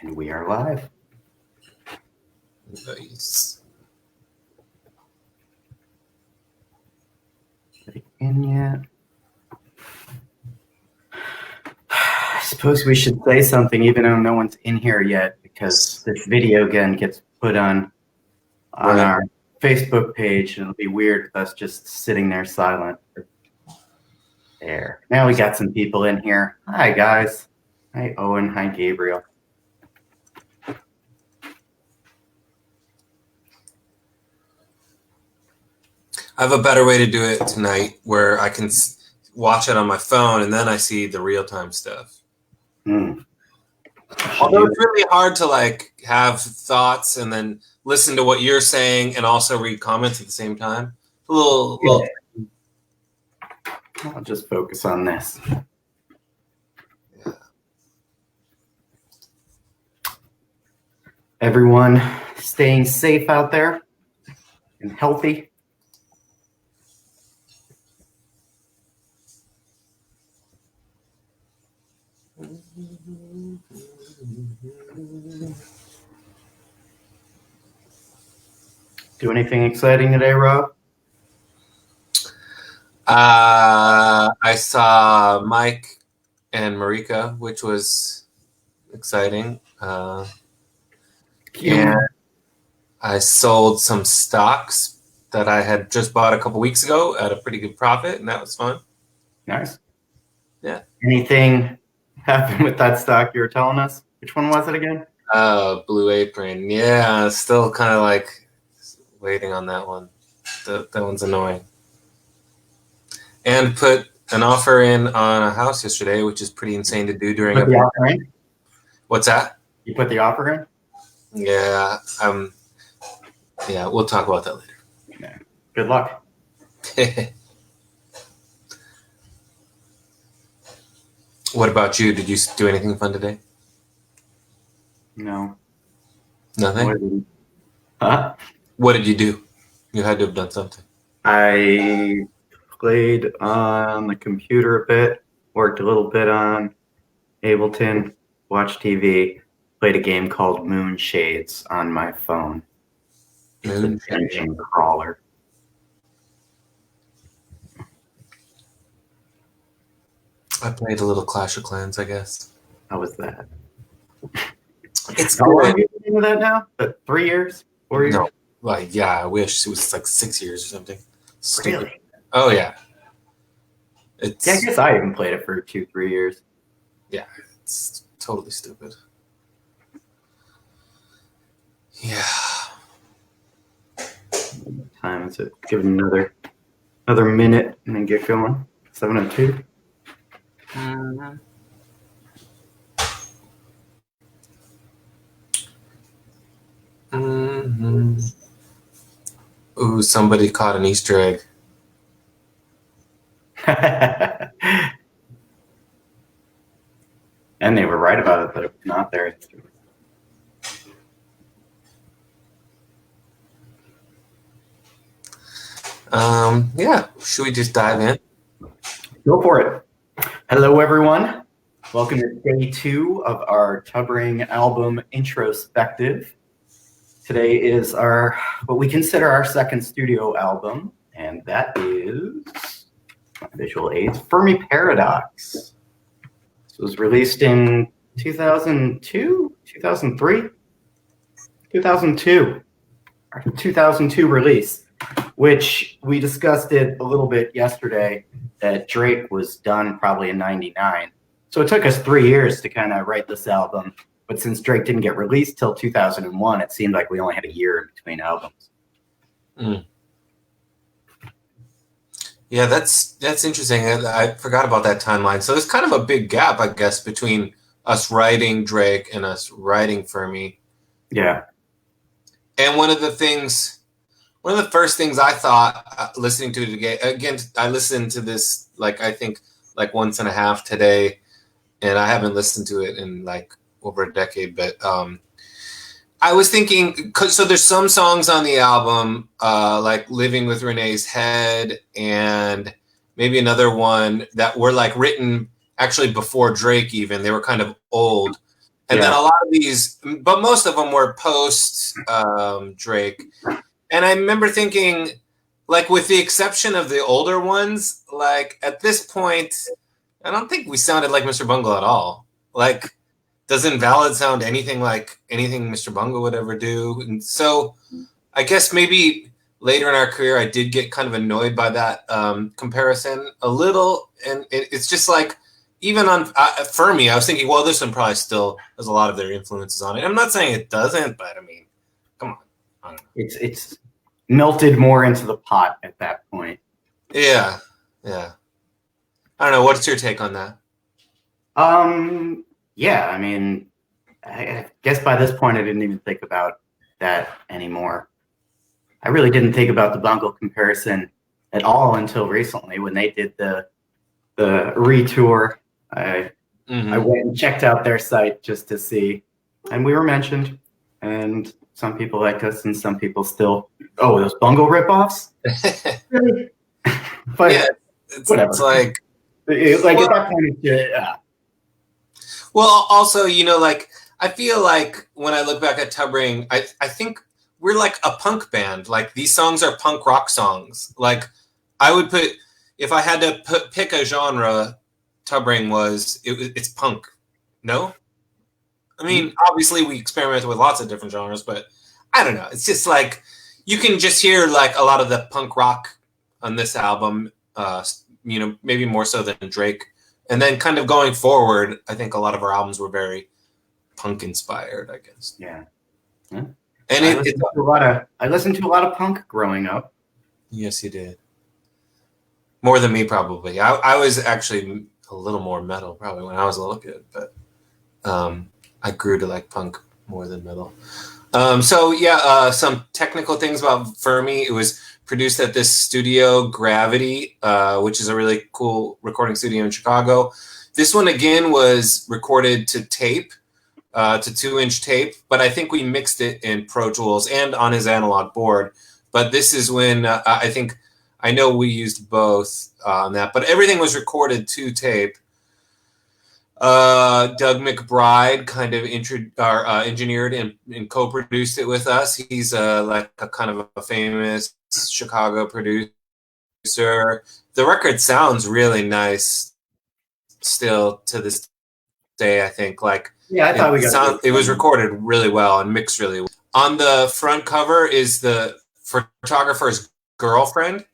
And we are live. Nice. In yet? I suppose we should say something even though no one's in here yet, because this video again gets put on our Facebook page, and it'll be weird with us just sitting there silent. There. Now we got some people in here. Hi, guys. Hi, Owen. Hi, Gabriel. I have a better way to do it tonight where I can watch it on my phone and then I see the real-time stuff. Although it's really hard to like have thoughts and then listen to what you're saying and also read comments at the same time. A little. I'll just focus on this. Yeah. Everyone staying safe out there and healthy. Do anything exciting today, Rob? I saw Mike and Marika, which was exciting. And I sold some stocks that I had just bought a couple weeks ago at a pretty good profit, and that was fun. Nice. Yeah. Anything happened with that stock you were telling us? Which one was it again? Blue Apron. Yeah, still kind of like waiting on that one. That one's annoying. And put an offer in on a house yesterday, which is pretty insane to do during Put the offer in? What's that? You put the offer in? Yeah. Yeah, we'll talk about that later. Yeah. Good luck. What about you? Did you do anything fun today? No. Nothing? Huh? What did you do? You had to have done something. I played on the computer a bit, worked a little bit on Ableton, watched TV, played a game called Moonshades on my phone. It's a dungeon crawler. I played a little Clash of Clans, I guess. How was that? It's How long have you been doing that now? 3 years? 4 years? No. Like, yeah, I wish it was like 6 years or something. Stupid. Really? Oh, yeah. Yeah, I guess I even played it for 2-3 years. Yeah, it's totally stupid. Yeah. What time is it? Give it another minute and then get going. 7:02. Mm-hmm. Mm-hmm. Ooh, somebody caught an Easter egg. And they were right about it, but it was not there. Yeah, should we just dive in? Go for it. Hello, everyone. Welcome to day 2 of our Tubbering album introspective. Today is what we consider our second studio album, and that is visual aids, Fermi Paradox. This was released in 2002, 2003, 2002, our 2002 release, which we discussed it a little bit yesterday, that Drake was done probably in 99. So it took us 3 years to kind of write this album. But since Drake didn't get released till 2001, it seemed like we only had a year in between albums. Mm. Yeah, that's interesting. I forgot about that timeline. So there's kind of a big gap, I guess, between us writing Drake and us writing Fermi. Yeah. And one of the first things I thought listening to it again, I listened to this I think once and a half today, and I haven't listened to it in over a decade. But I was thinking, so there's some songs on the album, like "Living with Renee's Head" and maybe another one that were written actually before Drake even. They were kind of old. And then Yeah. a lot of these, but most of them were post Drake. And I remember thinking, like, with the exception of the older ones, like, at this point, I don't think we sounded like Mr. Bungle at all. Like, does Invalid sound anything like anything Mr. Bungle would ever do? And so I guess maybe later in our career, I did get kind of annoyed by that comparison a little. And it's just like, even on Fermi, I was thinking, well, this one probably still has a lot of their influences on it. I'm not saying it doesn't, but I mean, come on. I don't know. It's melted more into the pot at that point. Yeah. I don't know. What's your take on that? Yeah, I mean, I guess by this point I didn't even think about that anymore. I really didn't think about the Bungle comparison at all until recently when they did the retour. I went and checked out their site just to see, and we were mentioned, and some people liked us and some people still, oh, those Bungle ripoffs? Really? But yeah, whatever. It's like at that point, yeah. Well, also, you know, like, I feel like when I look back at Tubbring, I think we're like a punk band. Like, these songs are punk rock songs. Like, I would put, if I had to pick a genre, Tubbring it's punk. No? I mean, obviously we experimented with lots of different genres, but I don't know. It's just like, you can just hear like a lot of the punk rock on this album, you know, maybe more so than Drake. And then kind of going forward, I think a lot of our albums were very punk inspired, I guess. Yeah. And I listened to a lot of punk growing up. Yes, you did. More than me, probably. I was actually a little more metal probably when I was a little kid, but I grew to like punk more than metal. Some technical things about Fermi. It was produced at this studio, Gravity, which is a really cool recording studio in Chicago. This one, again, was recorded to tape, to 2-inch tape, but I think we mixed it in Pro Tools and on his analog board. But this is when I know we used both on that, but everything was recorded to tape. Doug McBride kind of engineered and co-produced it with us. He's like a kind of a famous Chicago producer. The record sounds really nice still to this day, I think. Like, yeah, I thought it was recorded really well and mixed really well. On the front cover is the photographer's girlfriend.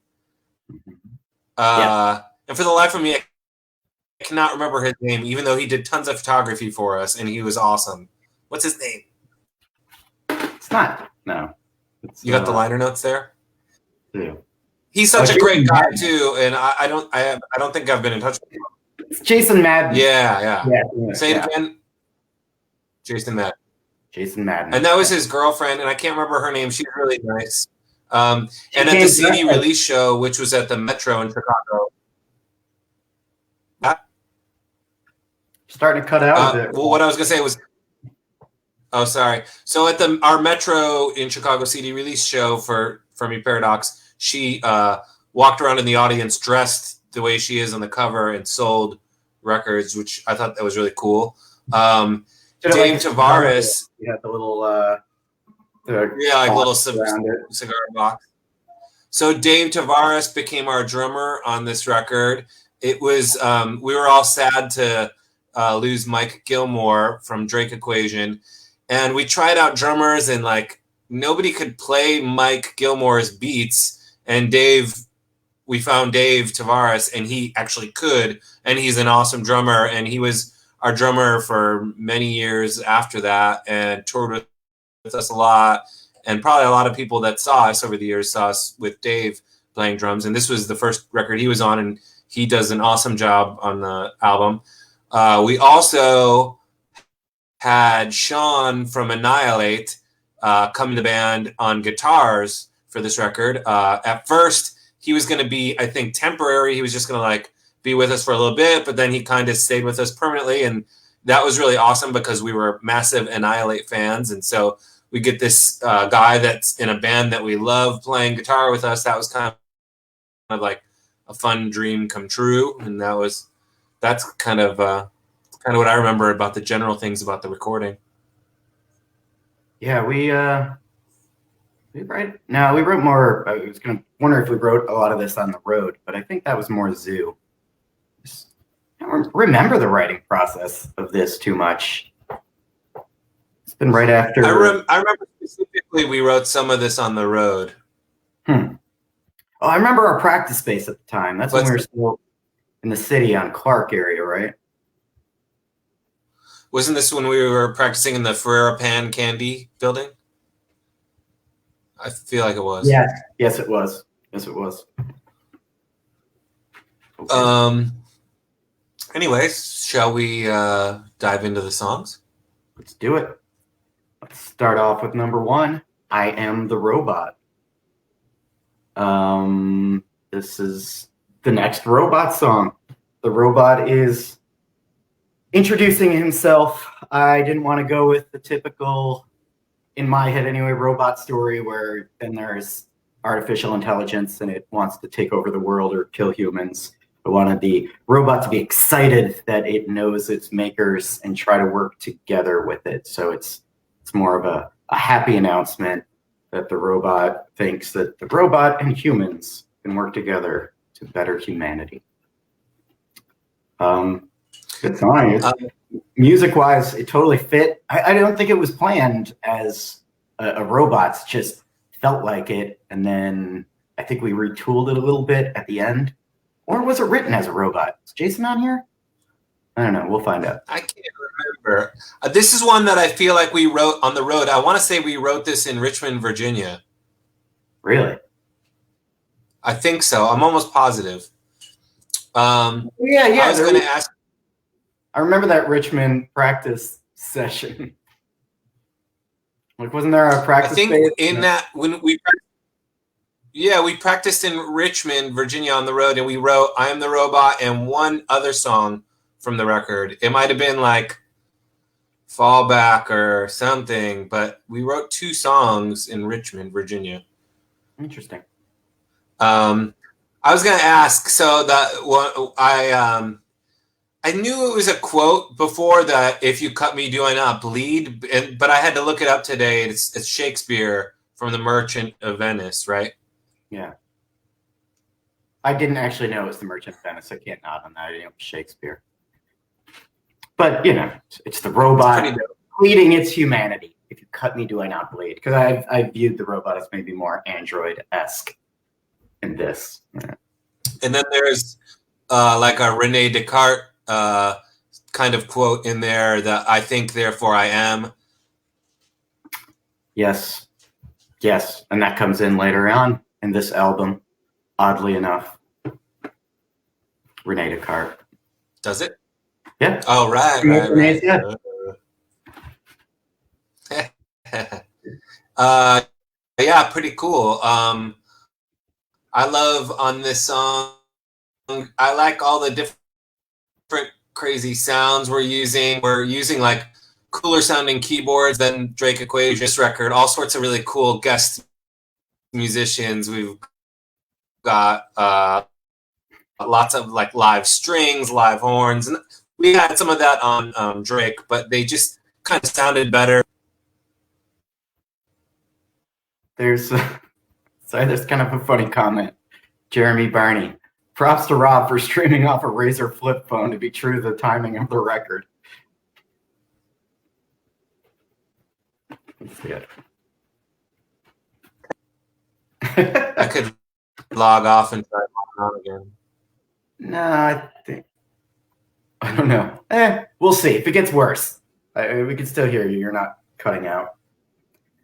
And for the life of me, I cannot remember his name, even though he did tons of photography for us, and he was awesome. What's his name? It's not. No. You got the liner notes there? Yeah. He's such a great guy too, and I don't think I've been in touch with him. It's Jason Madden. Yeah. Say it again. Jason Madden. Jason Madden. And that was his girlfriend, and I can't remember her name. She's really nice. And at the CD release show, which was at the Metro in Chicago. Starting to cut out a bit. Well, what I was going to say was, oh, sorry. So at our Metro in Chicago CD release show for Fermi Paradox, she walked around in the audience dressed the way she is on the cover and sold records, which I thought that was really cool. Dave Tavares. You had the little little cigar box. So Dave Tavares became our drummer on this record. It was we were all sad to lose Mike Gilmore from Drake Equation, and we tried out drummers, and like nobody could play Mike Gilmore's beats. And we found Dave Tavares, and he actually could, and he's an awesome drummer, and he was our drummer for many years after that, and toured with us a lot. And probably a lot of people that saw us over the years saw us with Dave playing drums. And this was the first record he was on, and he does an awesome job on the album. We also had Sean from Annihilate come to the band on guitars for this record. At first, he was going to be, I think, temporary. He was just going to like be with us for a little bit, but then he kind of stayed with us permanently. And that was really awesome because we were massive Annihilate fans. And so we get this guy that's in a band that we love playing guitar with us. That was kind of like a fun dream come true. And that's kind of kind of what I remember about the general things about the recording. Yeah, we wrote more. I was gonna wonder if we wrote a lot of this on the road, but I think that was more zoo. I don't remember the writing process of this too much. It's been right after. I remember specifically we wrote some of this on the road. Oh, I remember our practice space at the time. That's when we were still in the city on Clark area, right? Wasn't this when we were practicing in the Ferrera Pan Candy building? I feel like it was. Yeah. Yes, it was. Okay. Anyways, shall we dive into the songs? Let's do it. Let's start off with number 1. I Am the Robot. This is the next robot song. The robot is introducing himself. I didn't want to go with the typical, in my head anyway, robot story where then there's artificial intelligence and it wants to take over the world or kill humans. I wanted the robot to be excited that it knows its makers and try to work together with it. So it's more of a happy announcement that the robot thinks that the robot and humans can work together to better humanity. Good song. Music-wise, it totally fit. I don't think it was planned as a robot. Just felt like it, and then I think we retooled it a little bit at the end. Or was it written as a robot? Is Jason on here? I don't know. We'll find out. I can't remember. This is one that I feel like we wrote on the road. I want to say we wrote this in Richmond, Virginia. Really? I think so. I'm almost positive. Yeah. I was going to ask. I remember that Richmond practice session. Like, wasn't there a practice? I think in that when we practiced in Richmond, Virginia on the road, and we wrote I Am the Robot and one other song from the record. It might have been like Fallback or something, but we wrote 2 songs in Richmond, Virginia. Interesting. I was going to ask, so that one, I knew it was a quote before that, if you cut me, do I not bleed? But I had to look it up today. It's Shakespeare from The Merchant of Venice, right? Yeah. I didn't actually know it was The Merchant of Venice. I can't nod on that. I didn't know it was Shakespeare. But, it's the robot pleading its humanity. If you cut me, do I not bleed? Because I viewed the robot as maybe more android-esque in this. Yeah. And then there's like a Rene Descartes kind of quote in there that I think, therefore I am. Yes. And that comes in later on in this album, oddly enough. Rene Descartes. Does it? Yeah. Oh, right. Yeah, pretty cool. I love on this song, I like all the different crazy sounds we're using. We're using like cooler sounding keyboards than Drake Equation's record, all sorts of really cool guest musicians. We've got lots of like live strings, live horns, and we had some of that on Drake, but they just kind of sounded better. There's kind of a funny comment. Jeremy Barney. Props to Rob for streaming off a Razer flip phone to be true to the timing of the record. Let's see it. I could log off and try on again. No, I don't know. We'll see. If it gets worse, we can still hear you. You're not cutting out.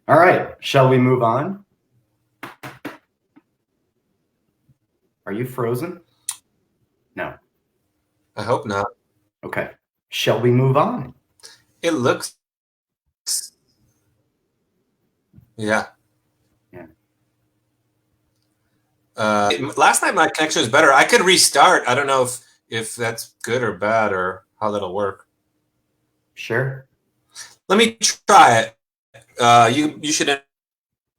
All right. Shall we move on? Are you frozen? No. I hope not. Okay. Shall we move on? It looks. Yeah. Last night my connection was better. I could restart. I don't know if that's good or bad or how that'll work. Sure. Let me try it. You should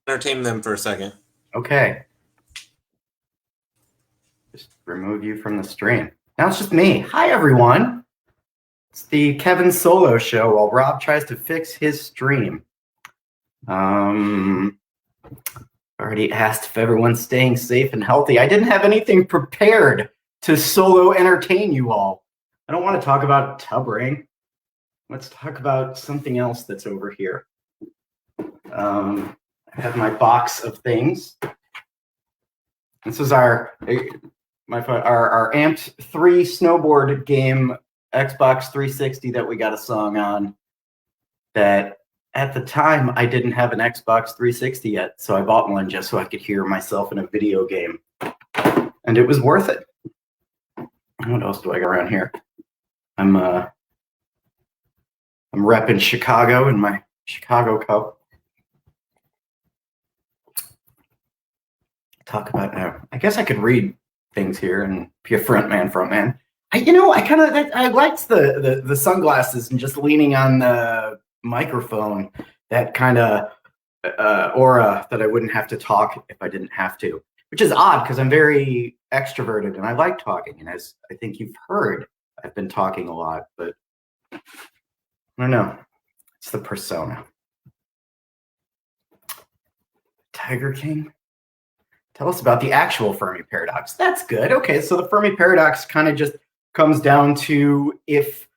entertain them for a second. Okay. Just remove you from the stream. Now it's just me. Hi, everyone. It's the Kevin Solo show while Rob tries to fix his stream. Already asked if everyone's staying safe and healthy. I didn't have anything prepared to solo entertain you all. I don't want to talk about tub ring. Let's talk about something else that's over here. I have my box of things. This is our Amped 3 snowboard game, Xbox 360 that we got a song on. That at the time I didn't have an Xbox 360 yet, so I bought one just so I could hear myself in a video game, and it was worth it. What else do I got around here? I'm repping Chicago in my Chicago cup. Talk about I guess I could read things here and be a front man. I liked the sunglasses and just leaning on the microphone, that kind of aura that I wouldn't have to talk if I didn't have to, which is odd because I'm very extroverted and I like talking, and as I think you've heard, I've been talking a lot, but I don't know, it's the persona. Tiger King, tell us about the actual Fermi Paradox. That's good. Okay, so the Fermi Paradox kind of just comes down to if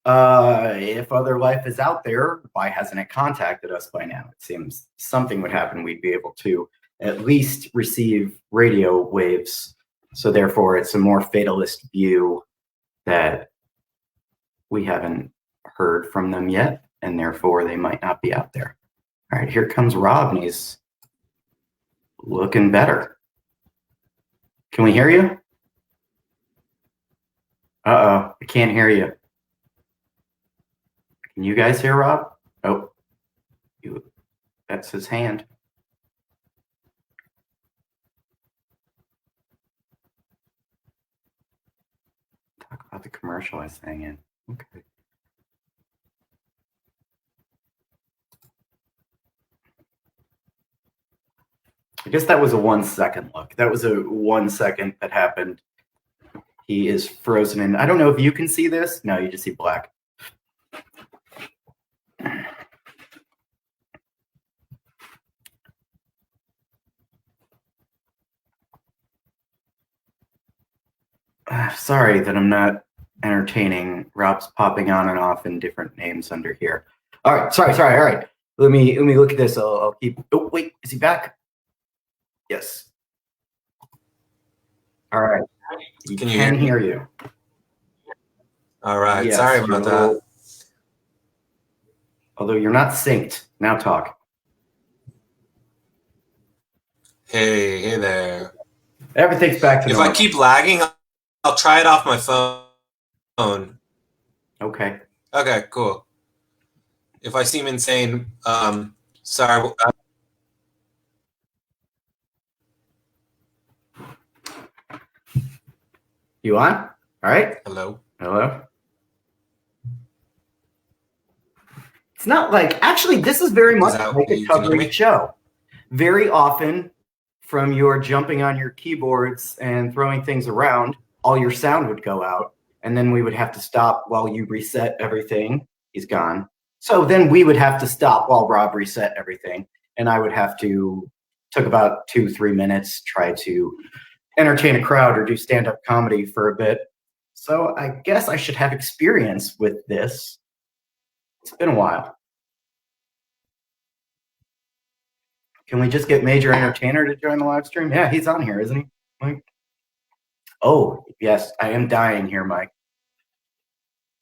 other life is out there, why hasn't it contacted us by now? It seems something would happen. We'd be able to at least receive radio waves. So therefore, it's a more fatalist view that we haven't heard from them yet, and therefore they might not be out there. All right, here comes Rob, and he's looking better. Can we hear you? Uh-oh, I can't hear you. Can you guys hear Rob? Oh, that's his hand. Talk about the commercial I sang in. Okay. I guess that was a 1 second look. That was a 1 second that happened. He is frozen in. I don't know if you can see this. No, you just see black. Sorry that I'm not entertaining. Rob's popping on and off in different names under here. All right, sorry. All right, let me look at this. I'll keep. Oh wait, is he back? Yes. All right. Can you hear you? All right. Yes, sorry about that. Although you're not synced. Now talk. Hey there. Everything's back to normal. If I keep lagging, I'll try it off my phone. Okay. Okay, cool. If I seem insane, sorry. You on? All right. Hello. It's not like, actually, this is very much like a covering show. Very often, from your jumping on your keyboards and throwing things around, all your sound would go out, and then we would have to stop while you reset everything. He's gone. So then we would have to stop while Rob reset everything, and I would have to, took about 2-3 minutes, try to entertain a crowd or do stand-up comedy for a bit. So I guess I should have experience with this. It's been a while. Can we just get Major Entertainer to join the live stream? Yeah, he's on here, isn't he, Mike? Oh, yes, I am dying here, Mike.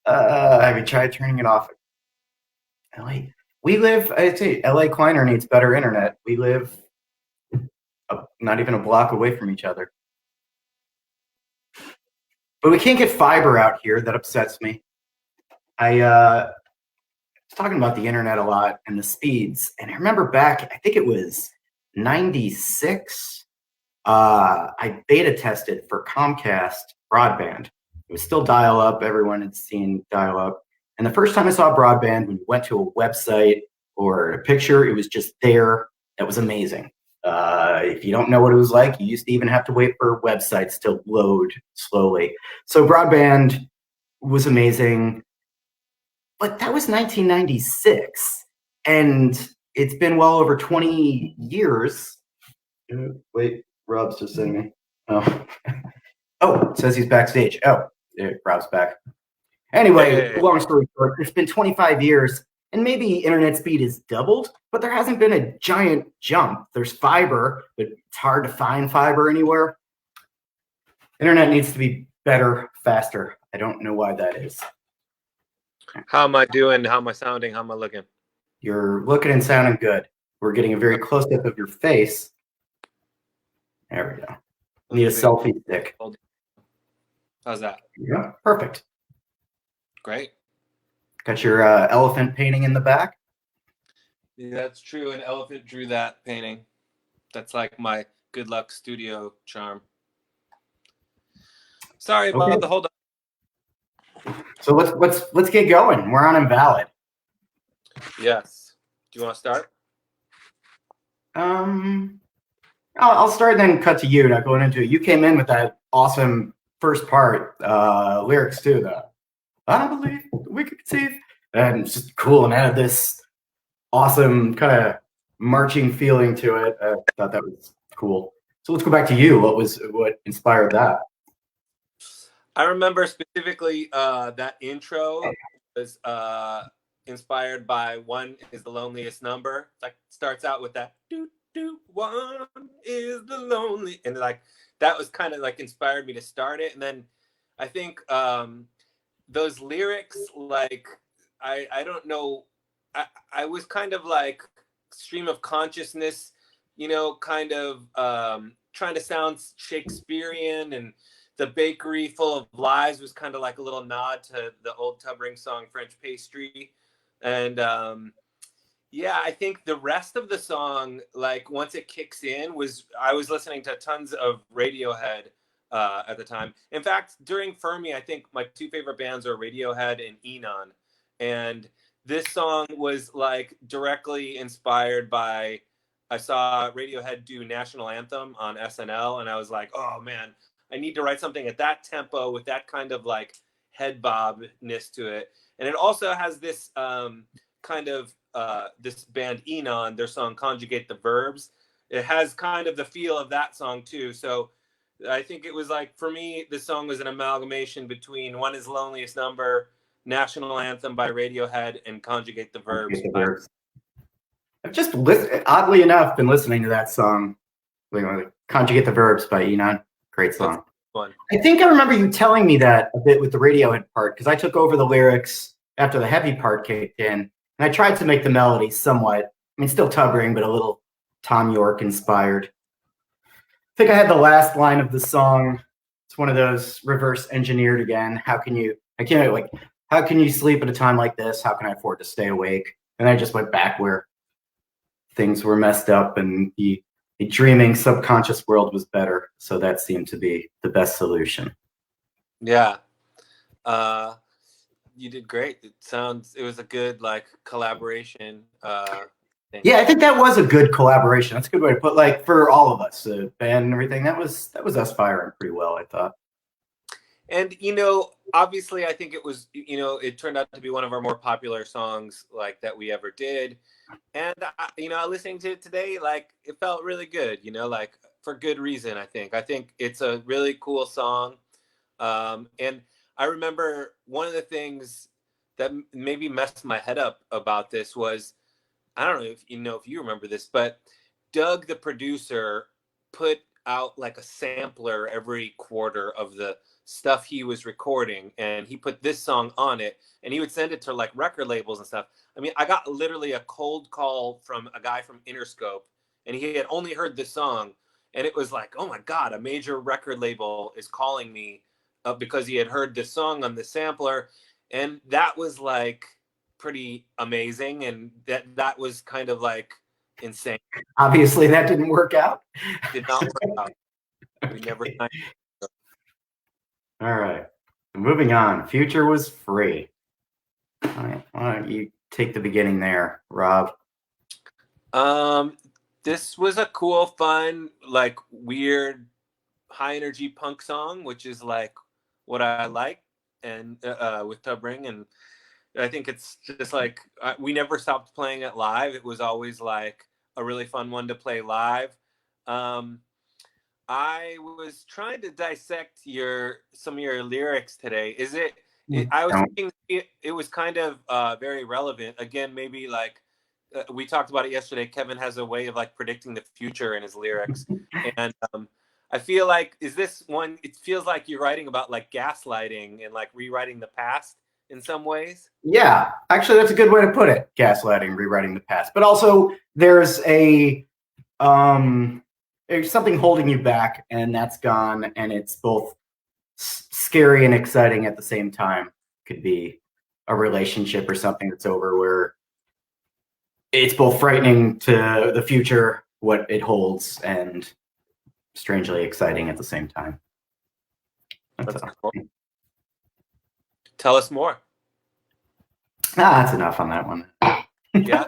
Have you tried turning it off? We live, I'd say LA Kleiner needs better internet. We live not even a block away from each other. But we can't get fiber out here. That upsets me. I was talking about the internet a lot and the speeds. And I remember back, I think it was 96, I beta tested for Comcast broadband. It was still dial-up. Everyone had seen dial-up. And the first time I saw broadband, when you went to a website or a picture, it was just there. That was amazing. If you don't know what it was like, you used to even have to wait for websites to load slowly. So broadband was amazing. but that was 1996, and it's been well over 20 years. Wait, Rob's just saying me. Oh, oh, it says he's backstage. Oh, there, Rob's back. Anyway, Hey. long story short, it's been 25 years, and maybe internet speed has doubled, but there hasn't been a giant jump. There's fiber, but it's hard to find fiber anywhere. Internet needs to be better, faster. I don't know why that is. How am I doing? How am I sounding? How am I looking? You're looking and sounding good. We're getting a very close up of your face. There we go. Need a selfie stick. How's that? Yeah, perfect. Great. Got your elephant painting in the back. Yeah, that's true. An elephant drew that painting. That's like my good luck studio charm. Sorry about the hold up. So let's get going. We're on Invalid. Yes. Do you want to start? I'll start and then cut to you. Not going into it. You came in with that awesome first part lyrics too. I don't believe we could conceive, and it's just cool and added this awesome kind of marching feeling to it. I thought that was cool. So let's go back to you. What inspired that? I remember specifically that intro was inspired by One Is the Loneliest Number. Like starts out with that doo doo, one is the lonely, and like that was kind of like inspired me to start it. And then I think those lyrics, like I don't know, I was kind of like stream of consciousness, you know, kind of trying to sound Shakespearean, and the bakery full of lies was kind of like a little nod to the old Tub Ring song French Pastry. And yeah, I think the rest of the song, like once it kicks in, I was listening to tons of Radiohead at the time. In fact, during Fermi, I think my two favorite bands are Radiohead and Enon. And this song was like directly inspired by, I saw Radiohead do National Anthem on SNL, and I was like, oh man, I need to write something at that tempo with that kind of like head bobness to it. And it also has this kind of this band Enon, their song Conjugate the Verbs. It has kind of the feel of that song too. So I think it was like, for me, this song was an amalgamation between One Is the Loneliest Number, National Anthem by Radiohead, and Conjugate the Verbs. I've just oddly enough been listening to that song, Conjugate the Verbs by Enon. Great song. I think I remember you telling me that a bit with the Radiohead part, because I took over the lyrics after the heavy part kicked in, and I tried to make the melody somewhat, I mean, still Tub Ring, but a little Tom York inspired. I think I had the last line of the song. It's one of those reverse engineered again. How can you sleep at a time like this? How can I afford to stay awake? And I just went back where things were messed up, and the dreaming subconscious world was better. So that seemed to be the best solution. Yeah. You did great. It was a good like collaboration. Thing. Yeah, I think that was a good collaboration. That's a good way to put, like, for all of us, the band and everything. That was us firing pretty well, I thought. And, you know, obviously I think it was, you know, it turned out to be one of our more popular songs like that we ever did. And, you know, listening to it today, like it felt really good, you know, like for good reason, I think. I think it's a really cool song. And I remember one of the things that maybe messed my head up about this was, I don't know if you remember this, but Doug, the producer, put out like a sampler every quarter of the stuff he was recording, and he put this song on it, and he would send it to like record labels and stuff. I mean, I got literally a cold call from a guy from Interscope, and he had only heard this song, and it was like, oh my God, a major record label is calling me because he had heard this song on the sampler. And that was like pretty amazing, and that was kind of like insane. Obviously that didn't work out. Did not work out. We never. All right, moving on. Future was free. All right, why don't you take the beginning there, Rob? This was a cool, fun, like weird, high energy punk song, which is like what I like, and with Tub Ring, and I think it's just like we never stopped playing it live. It was always like a really fun one to play live. Um, I was trying to dissect some of your lyrics today. I was Don't. thinking it was kind of very relevant. Again, maybe like we talked about it yesterday. Kevin has a way of like predicting the future in his lyrics, and I feel like is this one? It feels like you're writing about like gaslighting and like rewriting the past in some ways. Yeah, actually, that's a good way to put it. Gaslighting, rewriting the past, but also um, there's something holding you back, and that's gone, and it's both scary and exciting at the same time. Could be a relationship or something that's over, where it's both frightening to the future, what it holds, and strangely exciting at the same time. That's cool. Tell us more. That's enough on that one. Yeah.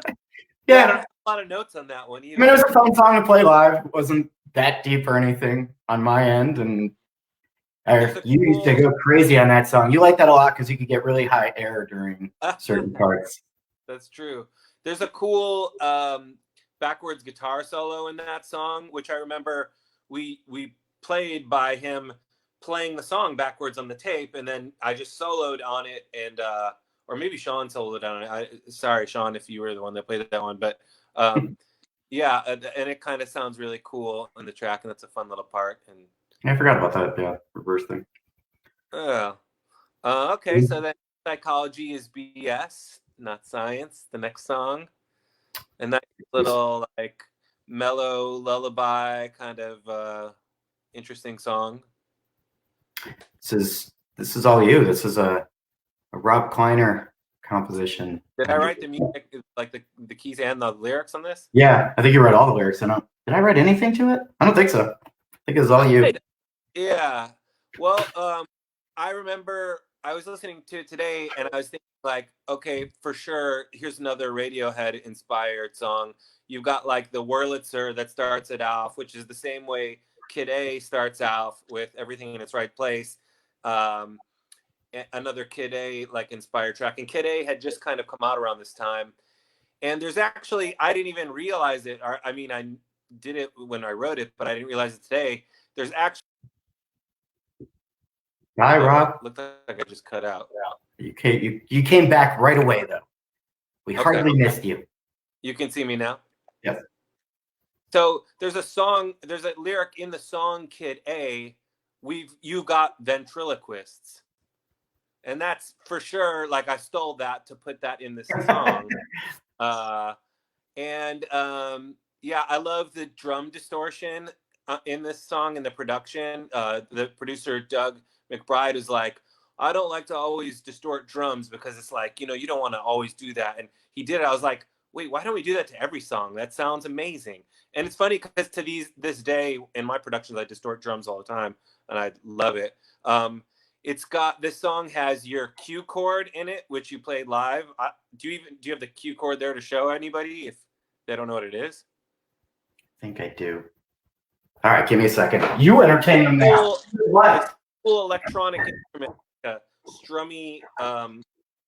Yeah. I don't have a lot of notes on that one either. I mean, it was a fun song to play live. It wasn't that deep or anything on my end, and you used to go crazy on that song. You like that a lot because you could get really high air during certain parts. That's true. There's a cool backwards guitar solo in that song, which I remember we played by him playing the song backwards on the tape, and then I just soloed on it, and or maybe Sean soloed on it. Sorry, Sean, if you were the one that played that one, but yeah, and it kind of sounds really cool in the track, and that's a fun little part. And I forgot about that. Yeah, reverse thing. Oh, okay. So then psychology is BS, not science. The next song, and that little like mellow lullaby kind of interesting song. This is all you. This is a Rob Kleiner composition. Did I write the music, like the keys and the lyrics on this? Yeah, I think you wrote all the lyrics. Did I write anything to it? I don't think so. I think it was all you. Yeah. Well, I remember I was listening to it today, and I was thinking like, okay, for sure, here's another Radiohead inspired song. You've got like the Wurlitzer that starts it off, which is the same way Kid A starts off with Everything in Its Right Place. Another Kid A like inspired track, and Kid A had just kind of come out around this time. And there's actually, I didn't even realize it. I mean, I did it when I wrote it, but I didn't realize it today. There's actually. Hi, Rob. Looked like I just cut out. You came back right away though. We hardly missed you. You can see me now? Yes. So there's a lyric in the song Kid A, you got ventriloquists. And that's for sure, like I stole that to put that in this song. Yeah, I love the drum distortion in this song and the production. The producer, Doug McBride, is like, I don't like to always distort drums because it's like, you don't want to always do that. And he did it. I was like, wait, why don't we do that to every song? That sounds amazing. And it's funny because to this day in my productions, I distort drums all the time and I love it. This song has your Q chord in it, which you played live. Do you have the Q chord there to show anybody if they don't know what it is? I think I do. All right, give me a second. You entertain them now. What? Cool electronic instrument, a strummy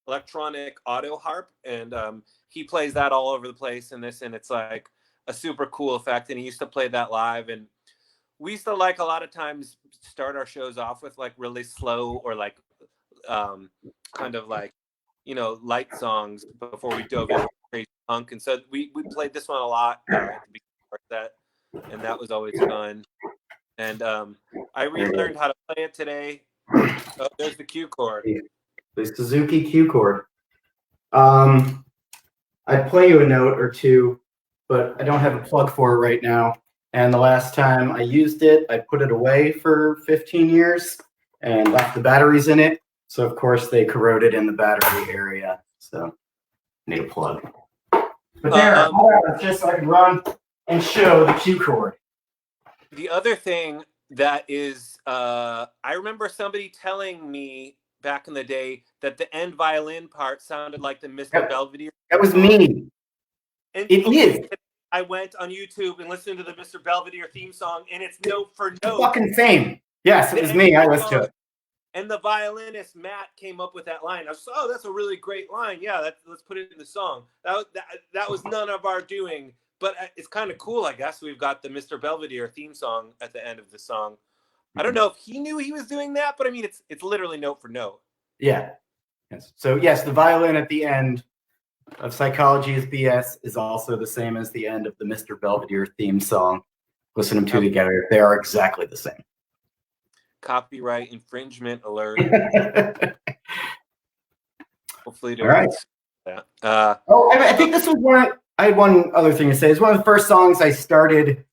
electronic auto harp, and he plays that all over the place in this, and it's like a super cool effect. And he used to play that live, and we used to like a lot of times start our shows off with like really slow or like kind of like light songs before we dove into crazy punk. And so we played this one a lot at the beginning of that, and that was always fun. And I relearned how to play it today. Oh, there's the Q chord. The Suzuki Q chord. I'd play you a note or two, but I don't have a plug for it right now. And the last time I used it, I put it away for 15 years and left the batteries in it. So, of course, they corroded in the battery area. So, need a plug. But there, just so I can run and show the Q chord. The other thing that is, I remember somebody telling me back in the day that the end violin part sounded like the Mr. Belvedere. That was me. And it is. I went on YouTube and listened to the Mr. Belvedere theme song, and it's note for note. Fucking same. Yes, it was me. I listened to it. And the violinist Matt came up with that line. I was, oh, that's a really great line. Yeah, let's put it in the song. That was none of our doing, but it's kind of cool, I guess. We've got the Mr. Belvedere theme song at the end of the song. I don't know if he knew he was doing that, but I mean, it's literally note for note. Yeah. Yes. So yes, the violin at the end of Psychology is BS is also the same as the end of the Mr. Belvedere theme song. Listen to them two together. They are exactly the same. Copyright infringement alert. Hopefully, all right. That. I think this was one. I had one other thing to say. It's one of the first songs I started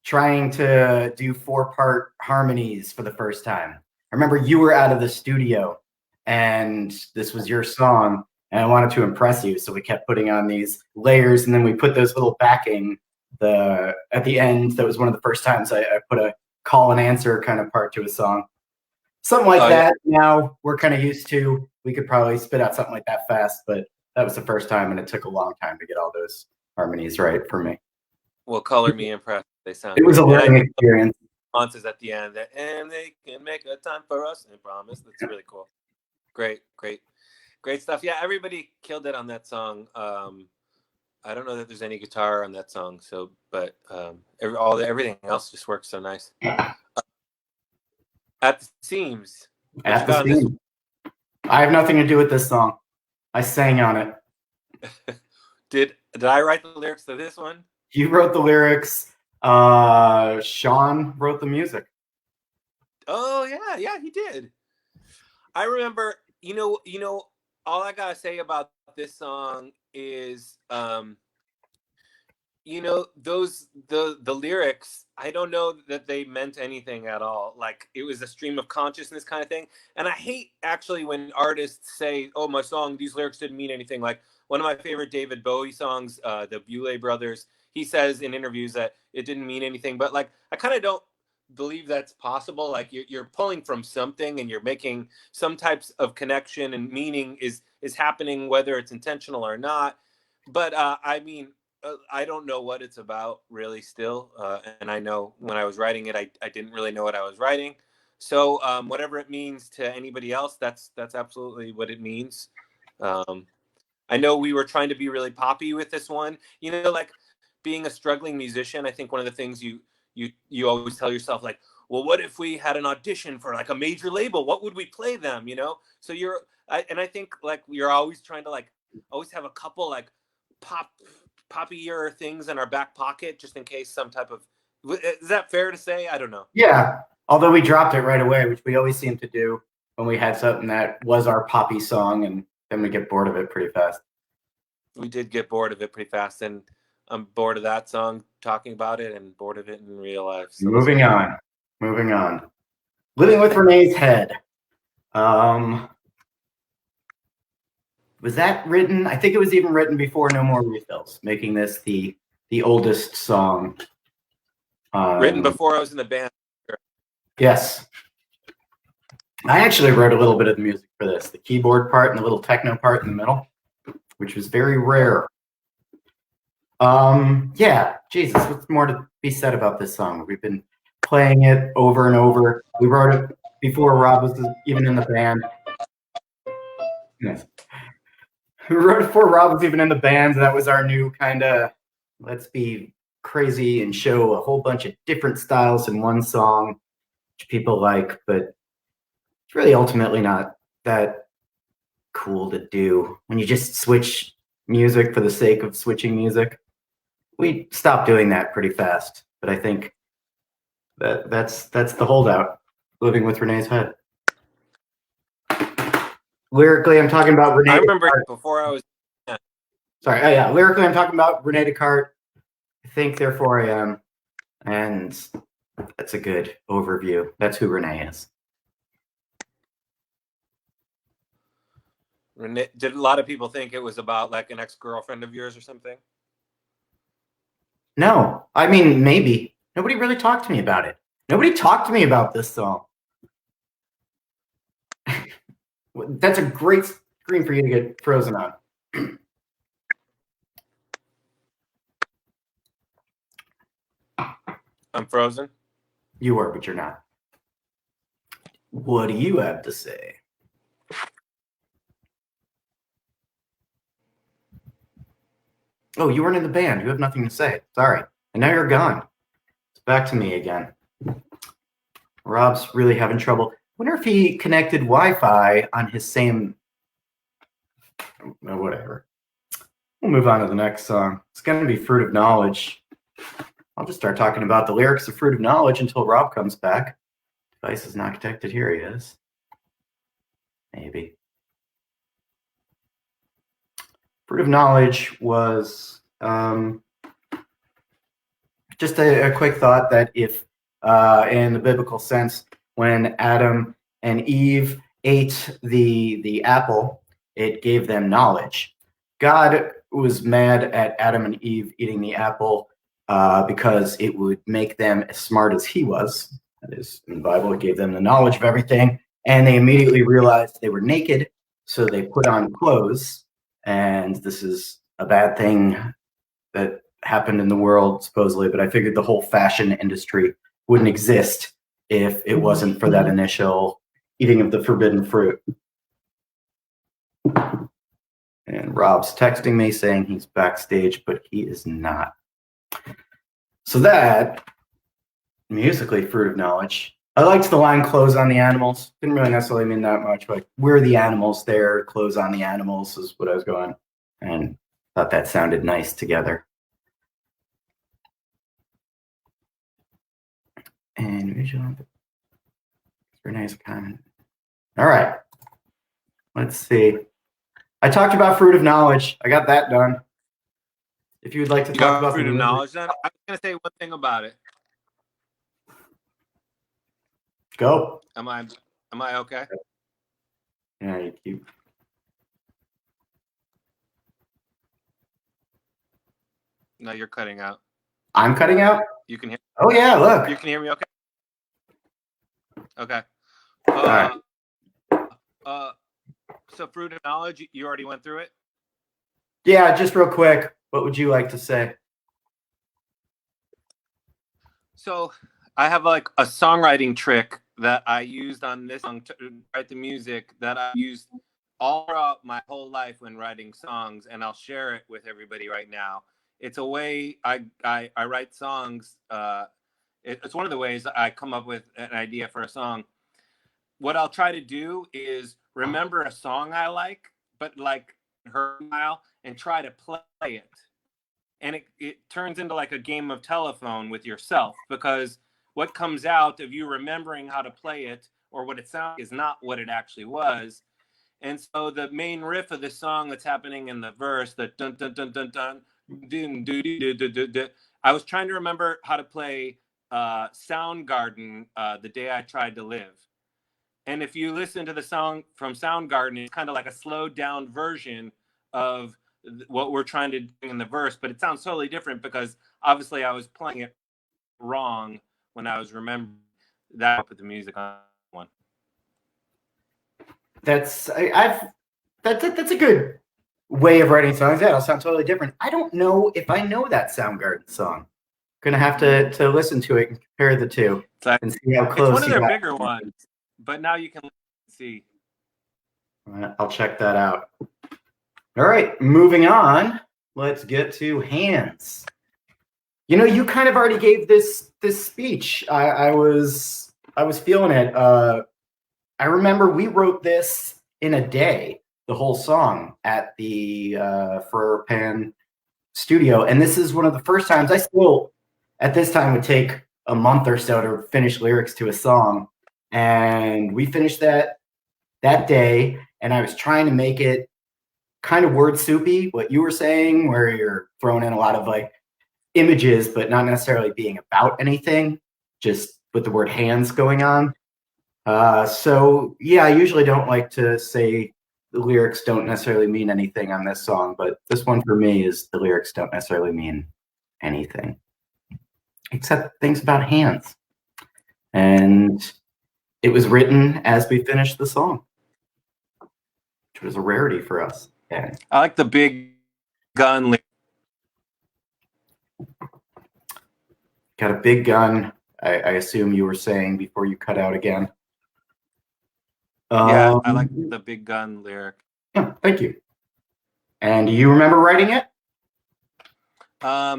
trying to do 4-part harmonies for the first time. I remember you were out of the studio, and this was your song, and I wanted to impress you, so we kept putting on these layers, and then we put those little backing at the end. That was one of the first times I put a call and answer kind of part to a song. Something like that. Yeah. Now we're kind of used to. We could probably spit out something like that fast, but that was the first time, and it took a long time to get all those harmonies right for me. Well, color me impressed. They sound. It was a learning experience. Responses at the end, and they can make a time for us and promise. That's really cool. Great stuff. Yeah, everybody killed it on that song. I don't know that there's any guitar on that song, so but everything else just works so nice. At the seams. At the seams. I have nothing to do with this song. I sang on it. Did I write the lyrics to this one? You wrote the lyrics. Sean wrote the music. Oh yeah, he did. I remember, you know, all I gotta say about this song is, you know, the lyrics, I don't know that they meant anything at all. Like, it was a stream of consciousness kind of thing. And I hate actually when artists say, oh, my song, these lyrics didn't mean anything. Like, one of my favorite David Bowie songs, the Beulah Brothers, he says in interviews that it didn't mean anything. But like, I kind of don't believe that's possible. Like, you're pulling from something and you're making some types of connection, and meaning is happening whether it's intentional or not. But I mean, I don't know what it's about really still. And I know when I was writing it, I didn't really know what I was writing. So whatever it means to anybody else, that's absolutely what it means. I know we were trying to be really poppy with this one. You know, like, being a struggling musician, I think one of the things you always tell yourself, like, well, what if we had an audition for like a major label? What would we play them? You know? So I think like you're always trying to like always have a couple like poppier things in our back pocket just in case some type of. Is that fair to say? I don't know. Yeah, although we dropped it right away, which we always seem to do when we had something that was our poppy song, and then we get bored of it pretty fast. We did get bored of it pretty fast, and I'm bored of that song talking about it, and bored of it in real life. So moving on. Living with Renee's Head. Was that written? I think it was even written before No More Refills, making this the oldest song. Written before I was in the band. Yes. I actually wrote a little bit of the music for this, the keyboard part and the little techno part in the middle, which was very rare. Yeah, Jesus, what's more to be said about this song? We've been playing it over and over. We wrote it before Rob was even in the band. Yes. We wrote it before Rob was even in the band. That was our new kind of, let's be crazy and show a whole bunch of different styles in one song, which people like, but it's really ultimately not that cool to do when you just switch music for the sake of switching music. We stopped doing that pretty fast, but I think that's the holdout. Living with Renee's Head. Lyrically, I'm talking about Renee. I remember before I was. Yeah. Sorry. Oh yeah. Lyrically, I'm talking about Rene Descartes. I think, therefore I am, and that's a good overview. That's who Renee is. Renee, did a lot of people think it was about like an ex-girlfriend of yours or something? No, I mean, maybe. Nobody really talked to me about it. Nobody talked to me about this song. That's a great screen for you to get frozen on. I'm frozen? You were, but you're not. What do you have to say? Oh, you weren't in the band. You have nothing to say. Sorry. And now you're gone. It's back to me again. Rob's really having trouble. Wonder if he connected Wi-Fi on his same... Oh, whatever. We'll move on to the next song. It's going to be Fruit of Knowledge. I'll just start talking about the lyrics of Fruit of Knowledge until Rob comes back. Device is not detected. Here he is. Maybe. Fruit of Knowledge was just a quick thought that if, in the biblical sense, when Adam and Eve ate the apple, it gave them knowledge. God was mad at Adam and Eve eating the apple because it would make them as smart as he was. That is, in the Bible, it gave them the knowledge of everything, and they immediately realized they were naked, so they put on clothes. And this is a bad thing that happened in the world, supposedly, but I figured the whole fashion industry wouldn't exist if it wasn't for that initial eating of the forbidden fruit. And Rob's texting me saying he's backstage, but he is not. So that, musically, Fruit of Knowledge. I liked the line clothes on the animals. Didn't really necessarily mean that much, but we're the animals there, clothes on the animals is what I was going. And thought that sounded nice together. And Renee's comment. All right. Let's see. I talked about Fruit of Knowledge. I got that done. If you would like to talk about Fruit of Knowledge, then I was going to say one thing about it. Go. Am I okay? Yeah, you keep. No, you're cutting out. I'm cutting out? You can hear. Oh, yeah, look. You can hear me okay? Okay. All right. So Fruit of Knowledge, you already went through it? Yeah, just real quick. What would you like to say? So I have like a songwriting trick that I used on this song to write the music that I used all throughout my whole life when writing songs, and I'll share it with everybody right now. It's a way I write songs. It's one of the ways I come up with an idea for a song. What I'll try to do is remember a song I like, but like her style, and try to play it. And it turns into like a game of telephone with yourself, because what comes out of you remembering how to play it or what it sounds is not what it actually was. And so the main riff of the song that's happening in the verse, the dun dun dun dun dun dun dun dun dun dun, I was trying to remember how to play Soundgarden, The Day I Tried to Live. And if you listen to the song from Soundgarden, it's kind of like a slowed down version of what we're trying to do in the verse, but it sounds totally different because obviously I was playing it wrong when I was remembering that. I put the music on one. That's a good way of writing songs. Yeah, it'll sound totally different. I don't know if I know that Soundgarden song. Gonna have to listen to it and compare the two and see how close. It's one of their bigger ones, but now you can see. I'll check that out. All right, moving on. Let's get to Hands. You know, you kind of already gave this speech. I was feeling it. I remember we wrote this in a day, the whole song at the Furpan studio, and this is one of the first times I still, at this time, would take a month or so to finish lyrics to a song, and we finished that day, and I was trying to make it kind of word soupy, what you were saying, where you're throwing in a lot of like images, but not necessarily being about anything, just with the word hands going on. So yeah, I usually don't like to say the lyrics don't necessarily mean anything on this song, but this one for me is the lyrics don't necessarily mean anything, except things about hands. And it was written as we finished the song, which was a rarity for us. Yeah. I like the big gun. Got a big gun. I assume you were saying before you cut out again. Yeah, I like the big gun lyric. Yeah, thank you. And do you remember writing it?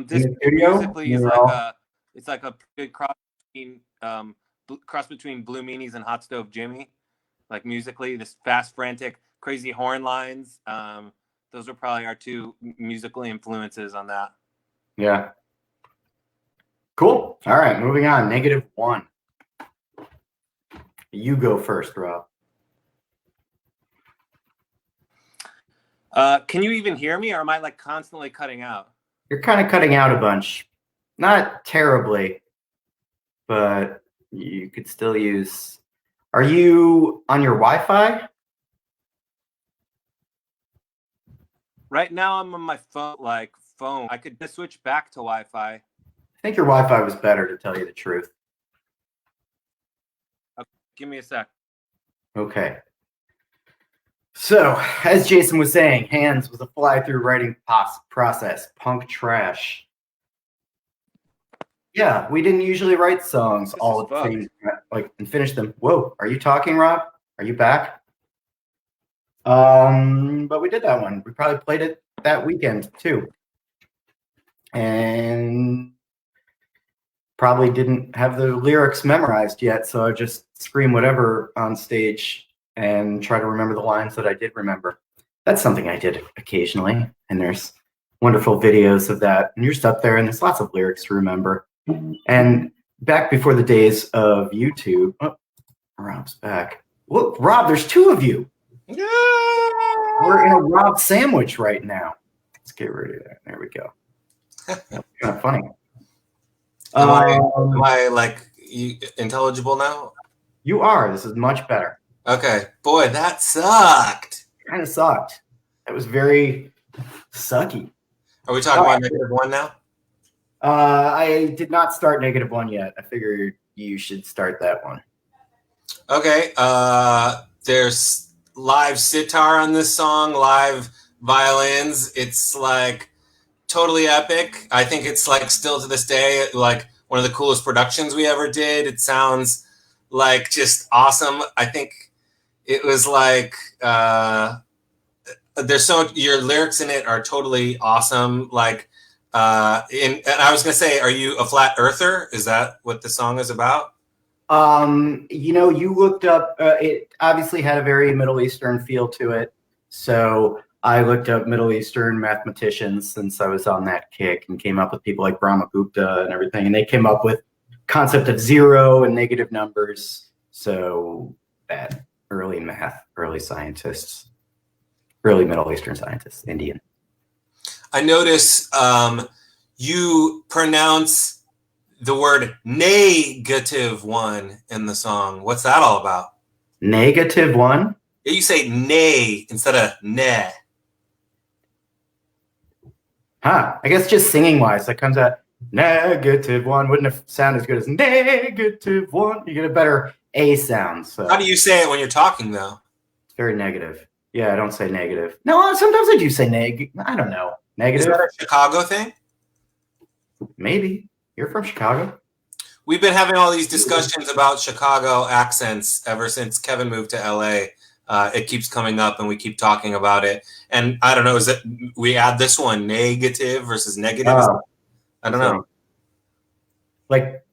This In the studio? musically is like a, it's like a good cross between Blue Meanies and Hot Stove Jimmy. Like musically, this fast, frantic, crazy horn lines. Those are probably our two musical influences on that. Yeah. Cool. All right, moving on. -1. You go first, Rob. Can you even hear me, or am I like constantly cutting out? You're kind of cutting out a bunch. Not terribly, but you could still use. Are you on your Wi-Fi? Right now, I'm on my phone. I could just switch back to Wi-Fi. I think your Wi-Fi was better, to tell you the truth. Okay, give me a sec. Okay. So, as Jason was saying, Hands was a fly-through writing process. Punk trash. Yeah, we didn't usually write songs all at the same time, like, and finish them. Whoa, are you talking, Rob? Are you back? But we did that one. We probably played it that weekend too, and probably didn't have the lyrics memorized yet, so I just scream whatever on stage and try to remember the lines that I did remember. That's something I did occasionally, and there's wonderful videos of that. And you're just up there, and there's lots of lyrics to remember. And back before the days of YouTube, oh, Rob's back. Look, Rob, there's two of you. Yeah. We're in a Rob sandwich right now. Let's get rid of that. There we go. That's kind of funny. Am I like intelligible now? You are. This is much better. Okay. Boy, that sucked. Kind of sucked. That was very sucky. Are we talking about -1 now? I did not start -1 yet. I figured you should start that one. Okay. There's live sitar on this song, live violins. It's like totally epic. I think it's like still to this day like one of the coolest productions we ever did. It sounds like just awesome. I think it was like your lyrics in it are totally awesome. Like and I was gonna say, are you a flat earther? Is that what the song is about? You looked up, it obviously had a very Middle Eastern feel to it. So I looked up Middle Eastern mathematicians since I was on that kick and came up with people like Brahmagupta and everything. And they came up with concept of zero and negative numbers. So that early math, early scientists, early Middle Eastern scientists, Indian. I notice you pronounce the word -1 in the song. What's that all about? -1? Yeah, you say nay instead of ne. Huh. I guess just singing wise, that comes out -1. Wouldn't have sounded as good as -1. You get a better A sound. So. How do you say it when you're talking, though? It's very negative. Yeah, I don't say negative. No, sometimes I do say neg. I don't know. Negative. Is that a Chicago thing? Maybe. You're from Chicago? We've been having all these discussions about Chicago accents ever since Kevin moved to LA. It keeps coming up and we keep talking about it. And I don't know, is it we add this one, negative versus negative? I don't know. Like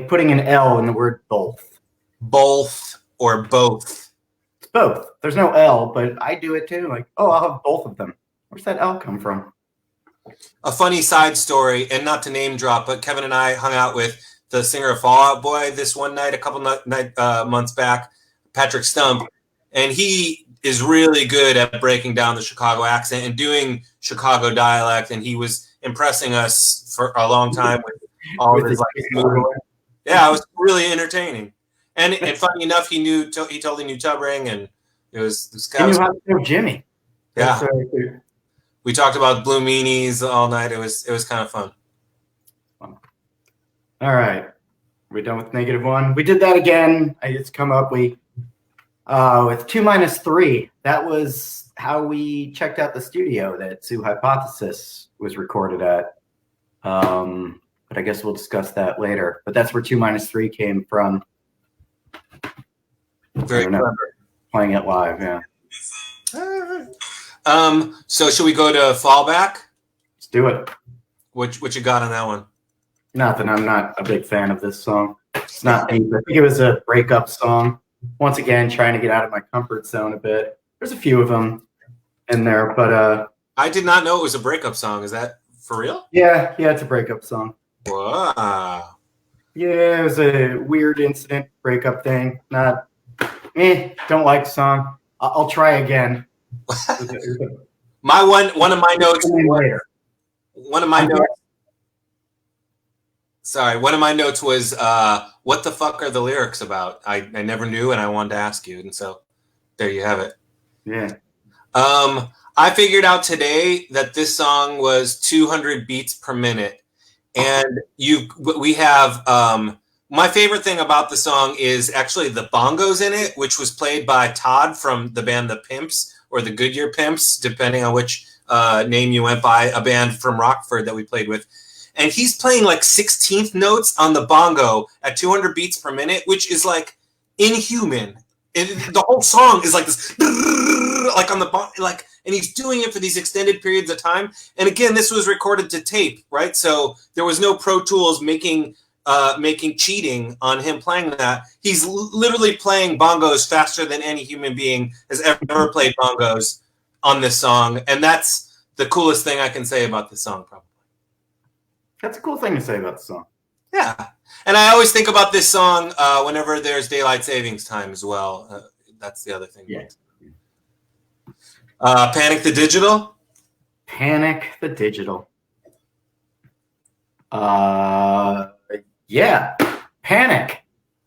putting an L in the word both. Both or both? It's both. There's no L, but I do it too. Like, oh, I'll have both of them. Where's that L come from? A funny side story, and not to name drop, but Kevin and I hung out with the singer of Fall Out Boy this one night, a couple months back, Patrick Stump, and he is really good at breaking down the Chicago accent and doing Chicago dialect, and he was impressing us for a long time with all of his yeah, it was really entertaining. And funny enough, he totally knew Tubbering, and it was this guy. He knew how to know Jimmy. Yeah. We talked about Blue Meanies all night. It was kind of fun. All right. We're done with -1. We did that again. It's come up. We with 2 - 3. That was how we checked out the studio that Zoo Hypothesis was recorded at. But I guess we'll discuss that later. But that's where 2 - 3 came from. Very clever. playing it live. Yeah. So should we go to Fallback? Let's do it. What you got on that one? Nothing. I'm not a big fan of this song. It's not deep. I think it was a breakup song. Once again, trying to get out of my comfort zone a bit. There's a few of them in there, but I did not know it was a breakup song. Is that for real? yeah, it's a breakup song. Wow. Yeah, it was a weird incident, breakup thing. Not, don't like the song. I'll try again. My one of my notes. Later. One of my notes. Sorry, one of my notes was, "What the fuck are the lyrics about?" I never knew, and I wanted to ask you, and so there you have it. Yeah. I figured out today that this song was 200 beats per minute, and we have my favorite thing about the song is actually the bongos in it, which was played by Todd from the band The Pimps or the Goodyear Pimps, depending on which name you went by, a band from Rockford that we played with. And he's playing like 16th notes on the bongo at 200 beats per minute, which is like inhuman. And the whole song is like this, like on the like, and he's doing it for these extended periods of time. And again, this was recorded to tape, right? So there was no Pro Tools making cheating on him playing that. He's literally playing bongos faster than any human being has ever played bongos on this song, and that's the coolest thing I can say about this song, probably. That's a cool thing to say about the song. Yeah. And I always think about this song whenever there's daylight savings time as well. That's the other thing. Yeah. Panic the Digital? Panic the Digital. Yeah. Panic.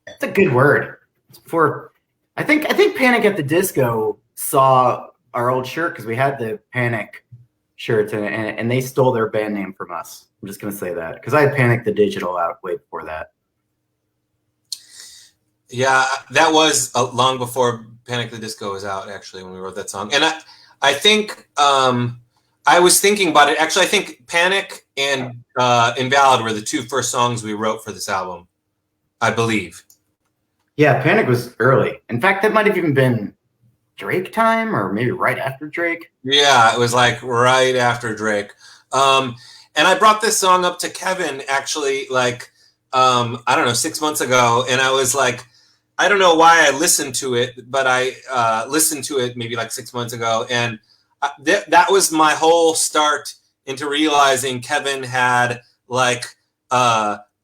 It's a good word. I think Panic at the Disco saw our old shirt because we had the Panic shirts and they stole their band name from us. I'm just going to say that because I had Panic the Digital out way before that. Yeah, that was long before Panic the Disco was out, actually, when we wrote that song. And I think I was thinking about it. Actually, I think Panic and Invalid were the two first songs we wrote for this album, I believe. Yeah, Panic was early. In fact, that might have even been Drake time or maybe right after Drake. Yeah, it was like right after Drake. And I brought this song up to Kevin actually like, I don't know, 6 months ago. And I was like, I don't know why I listened to it, but I listened to it maybe like 6 months ago. And that was my whole start into realizing Kevin had like,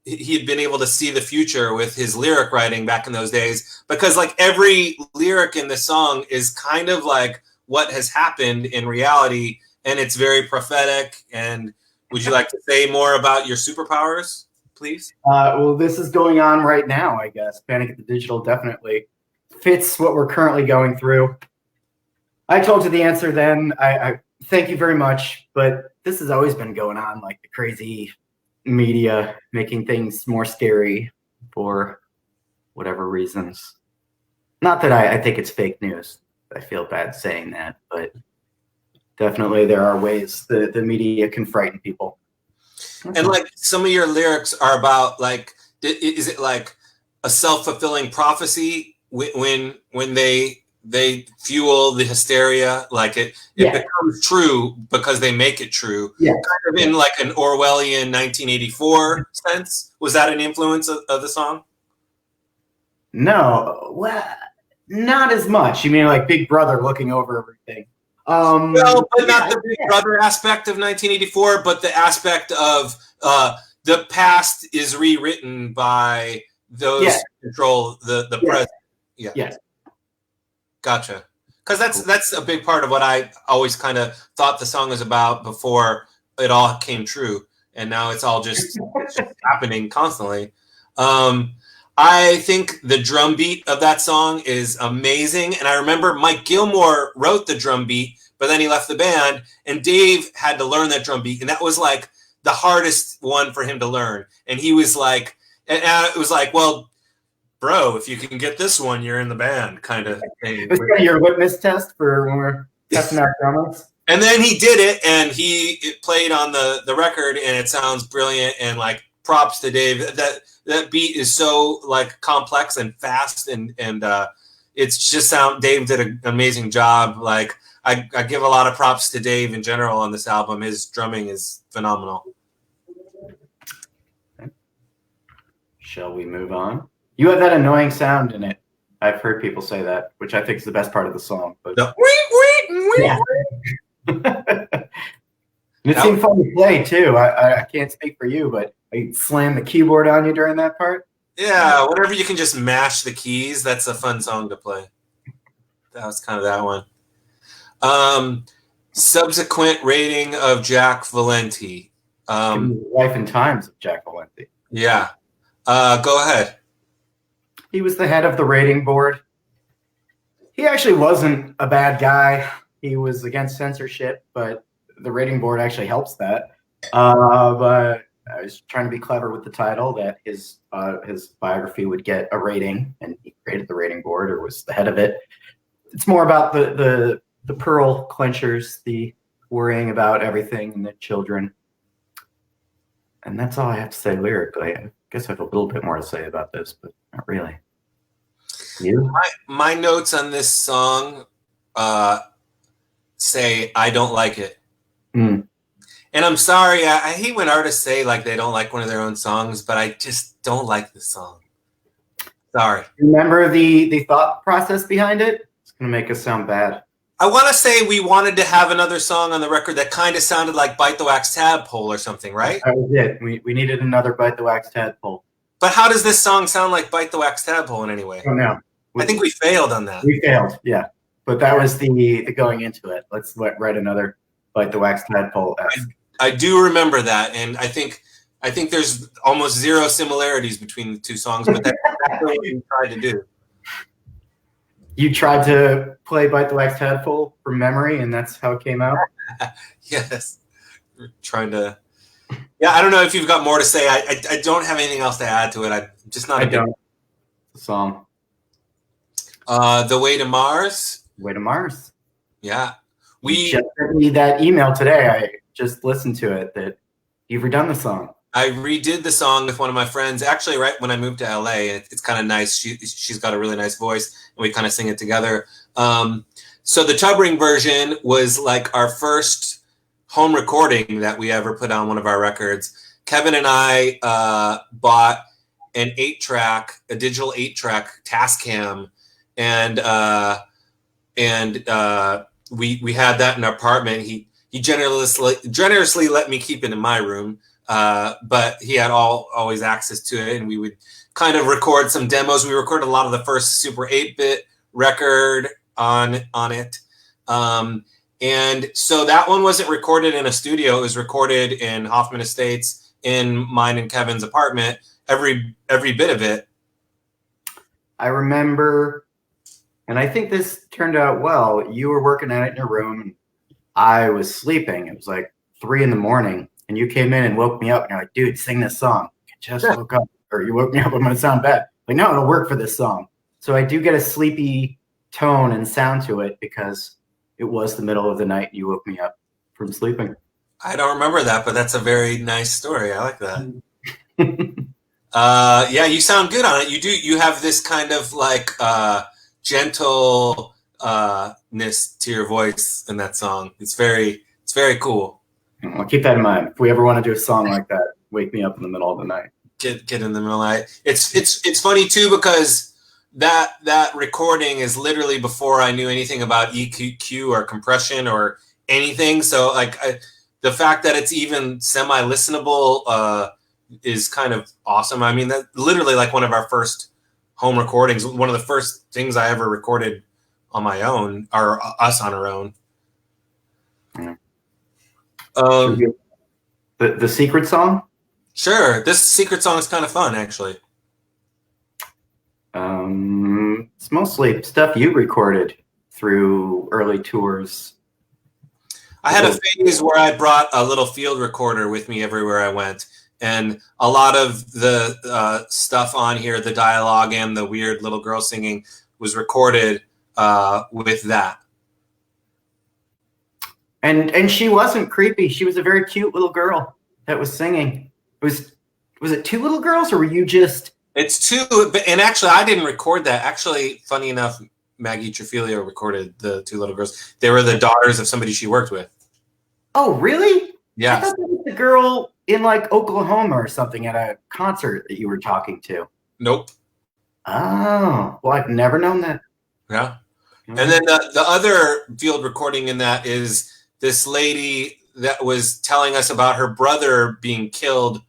he had been able to see the future with his lyric writing back in those days, because like every lyric in the song is kind of like what has happened in reality. And it's very prophetic. And would you like to say more about your superpowers, please? Well, this is going on right now, I guess. Panic at the Digital definitely fits what we're currently going through. I told you the answer then. I thank you very much, but this has always been going on, like the crazy media making things more scary for whatever reasons. Not that I think it's fake news. I feel bad saying that, but definitely there are ways the media can frighten people. And like some of your lyrics are about like, is it like a self-fulfilling prophecy when they fuel the hysteria? Like it becomes true because they make it true. Yeah. Kind of in like an Orwellian 1984 sense. Was that an influence of the song? No, well, not as much. You mean like Big Brother looking over everything? No, but not the Big Brother aspect of 1984, but the aspect of the past is rewritten by those who control the present. Yeah. Yes. Gotcha. Because that's a big part of what I always kind of thought the song was about before it all came true, and now it's all just happening constantly. I think the drum beat of that song is amazing. And I remember Mike Gilmore wrote the drum beat, but then he left the band and Dave had to learn that drum beat. And that was like the hardest one for him to learn. And he was like, and it was like, well, bro, if you can get this one, you're in the band kind of thing. Was that your litmus test for when we're testing our drummers? And then he did it and it played on the record and it sounds brilliant, and like props to Dave. That beat is so like complex and fast and it's just Dave did an amazing job. Like I give a lot of props to Dave in general on this album. His drumming is phenomenal. Shall we move on? You have that annoying sound in it. I've heard people say that, which I think is the best part of the song. But yeah. It seemed fun to play too. I can't speak for you, but I slammed the keyboard on you during that part. Yeah, whenever you can just mash the keys, that's a fun song to play. That was kind of that one. Subsequent rating of Jack Valenti. Life and Times of Jack Valenti. Yeah. Go ahead. He was the head of the rating board. He actually wasn't a bad guy. He was against censorship, but the rating board actually helps that. But I was trying to be clever with the title that his biography would get a rating, and he created the rating board or was the head of it. It's more about the pearl clenchers, the worrying about everything and the children. And that's all I have to say lyrically. I guess I have a little bit more to say about this, but not really. You? My notes on this song say I don't like it. Mm. And I'm sorry, I hate when artists say like they don't like one of their own songs, but I just don't like this song. Sorry. Remember the thought process behind it? It's going to make us sound bad. I want to say we wanted to have another song on the record that kind of sounded like Bite the Wax Tadpole or something, right? That was it. We needed another Bite the Wax Tadpole. But how does this song sound like Bite the Wax Tadpole in any way? Oh, no. I think we failed on that. We failed, yeah. But that was the going into it. Let's write another Bite the Wax Tadpole. I do remember that, and I think there's almost zero similarities between the two songs, but that's exactly what we tried to do. You tried to play Bite the Wax Tadpole from memory, and that's how it came out? Yes. We're trying to... Yeah, I don't know if you've got more to say. I don't have anything else to add to it. I'm just not... I don't. The song. The Way to Mars. Way to Mars. Yeah. You just sent me that email today. I just listened to it that you've redone the song. I redid the song with one of my friends, actually, right when I moved to LA. It's kind of nice. She's got a really nice voice, and we kind of sing it together. So the Tubbring version was like our first home recording that we ever put on one of our records. Kevin and I bought an 8-track, a digital 8-track Tascam, and we had that in our apartment. He generously let me keep it in my room. But he had always access to it, and we would kind of record some demos. We recorded a lot of the first Super 8-bit record on it. And so that one wasn't recorded in a studio. It was recorded in Hoffman Estates in mine and Kevin's apartment, every bit of it. I remember, and I think this turned out well, you were working at it in your room, and I was sleeping. It was like 3 a.m, and you came in and woke me up, and you're like, dude, sing this song. I just woke up. Or you woke me up, I'm going to sound bad. Like, no, it'll work for this song. So I do get a sleepy tone and sound to it because it was the middle of the night. You woke me up from sleeping. I don't remember that, but that's a very nice story. I like that. Yeah, you sound good on it. You have this kind of like gentleness to your voice in that song. It's very cool. I'll keep that in mind. If we ever want to do a song like that, wake me up in the middle of the night. Get in the middle of the night. It's funny too because that recording is literally before I knew anything about EQ or compression or anything. So like the fact that it's even semi-listenable is kind of awesome. I mean, that literally like one of our first home recordings, one of the first things I ever recorded on my own, or us on our own. Yeah. The secret song? Sure. This secret song is kind of fun, actually. It's mostly stuff you recorded through early tours. I had a phase where I brought a little field recorder with me everywhere I went. And a lot of the stuff on here, the dialogue and the weird little girl singing, was recorded with that. And she wasn't creepy. She was a very cute little girl that was singing. Was it 2 little girls, or were you just... It's 2, and actually I didn't record that. Actually, funny enough, Maggie Trefilio recorded the two little girls. They were the daughters of somebody she worked with. Oh, really? I Yeah. thought that was the girl in like Oklahoma or something at a concert that you were talking to. Nope. Oh, well, I've never known that. Yeah. And then the other field recording in that is this lady that was telling us about her brother being killed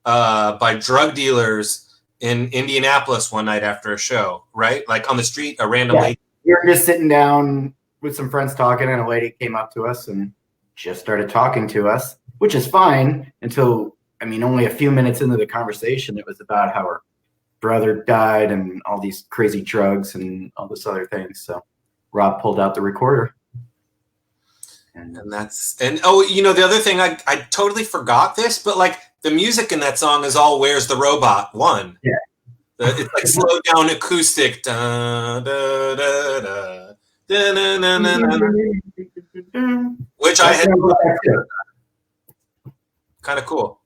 by drug dealers in Indianapolis one night after a show, right? Like on the street, a random lady. We were just sitting down with some friends talking, and a lady came up to us and just started talking to us, which is fine until, only a few minutes into the conversation, it was about how her brother died and all these crazy drugs and all this other things. So Rob pulled out the recorder. And the other thing, I totally forgot this, but like the music in that song is all "Where's the Robot" one. Yeah. It's like slow down acoustic. Da, da, da, da, da, na, na, na, na, which I had kind of cool.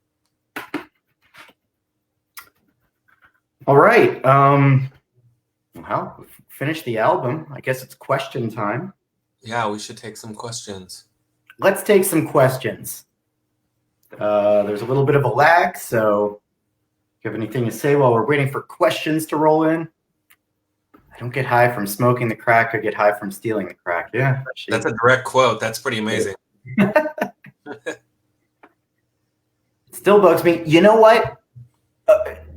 All right. Well, finish the album. I guess it's question time. Yeah, we should take some questions. Let's take some questions. There's a little bit of a lag, so if you have anything to say while we're waiting for questions to roll in. I don't get high from smoking the crack. I get high from stealing the crack. Yeah. That's a direct quote. That's pretty amazing. Still bugs me. You know what?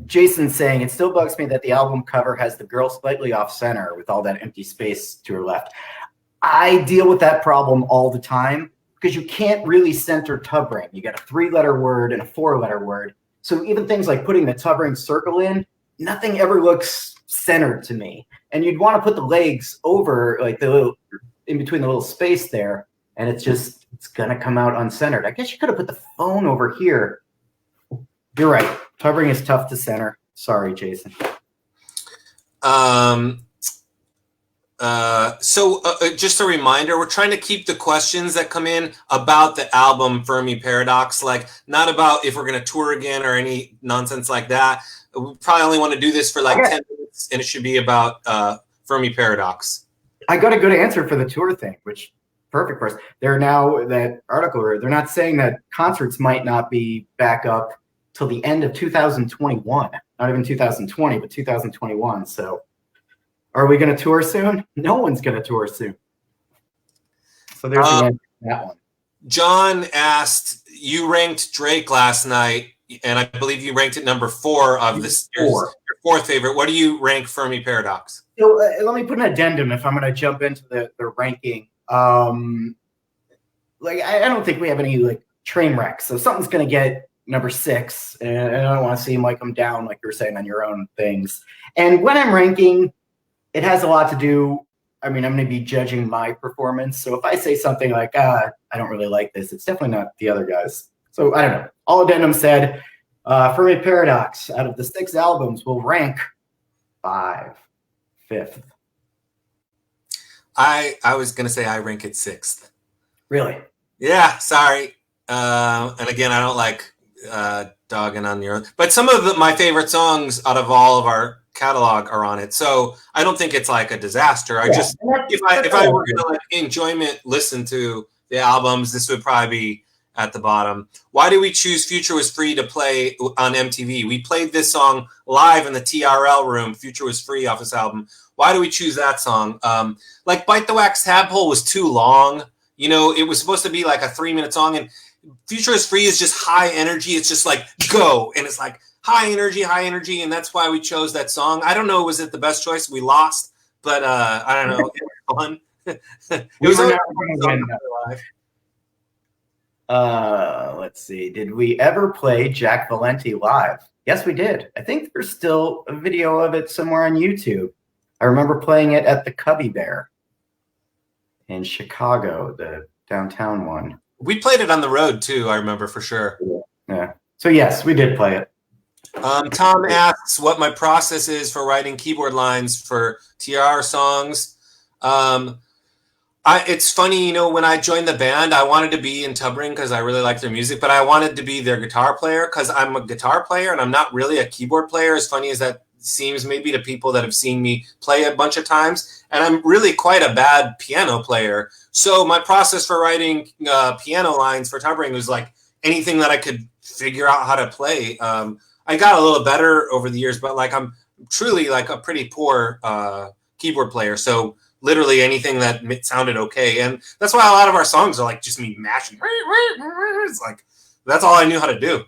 Jason's saying it still bugs me that the album cover has the girl slightly off center with all that empty space to her left. I deal with that problem all the time because you can't really center tub ring. You got a 3-letter word and a 4-letter word. So even things like putting the tub ring circle in, nothing ever looks centered to me. And you'd want to put the legs over, like the little, in between the little space there, and it's going to come out uncentered. I guess you could have put the phone over here. You're right. Tub ring is tough to center. Sorry, Jason. Just a reminder, we're trying to keep the questions that come in about the album Fermi Paradox, like not about if we're going to tour again or any nonsense like that. We probably only want to do this for like 10 minutes, and it should be about Fermi Paradox. I got a good answer for the tour thing, which perfect for us. They're now, that article, they're not saying that concerts might not be back up till the end of 2021. Not even 2020, but 2021. So are we going to tour soon? No one's going to tour soon. So there's the answer to that one. John asked, you ranked Drake last night, and I believe you ranked it number 4 of this your 4th favorite. What do you rank Fermi Paradox? So let me put an addendum if I'm going to jump into the ranking. I don't think we have any like train wrecks. So something's going to get number 6, and I don't want to seem like I'm down, like you're saying on your own things. And when I'm ranking, it has a lot to do. I'm going to be judging my performance. So if I say something like, I don't really like this, it's definitely not the other guys. So I don't know. All addendum said, Fermi Paradox, out of the 6 albums, will rank 5th. I was going to say I rank it 6th. Really? Yeah, sorry. And again, I don't like dogging on your own. But some of my favorite songs out of all of our catalog are on it. So I don't think it's like a disaster. If I were going to like enjoyment listen to the albums, this would probably be at the bottom. Why do we choose Future Was Free to play on MTV? We played this song live in the TRL room. Future Was Free off this album. Why do we choose that song? Like Bite the Wax Tadpole was too long. It was supposed to be like a 3-minute song, and Future Is Free is just high energy. It's just like go, and it's like high energy, and that's why we chose that song. I don't know, was it the best choice? We lost, but I don't know. It was fun. It was never going to win live. Let's see. Did we ever play Jack Valenti live? Yes, we did. I think there's still a video of it somewhere on YouTube. I remember playing it at the Cubby Bear in Chicago, the downtown one. We played it on the road too, I remember for sure. Yeah. So yes, we did play it. Tom asks what my process is for writing keyboard lines for TR songs. It's funny, when I joined the band, I wanted to be in tub ring because I really like their music, but I wanted to be their guitar player because I'm a guitar player and I'm not really a keyboard player, as funny as that seems maybe to people that have seen me play a bunch of times. And I'm really quite a bad piano player. So my process for writing piano lines for Tubbering was like anything that I could figure out how to play. I got a little better over the years, but like I'm truly like a pretty poor keyboard player. So literally anything that sounded okay. And that's why a lot of our songs are like just me mashing. It's like, that's all I knew how to do.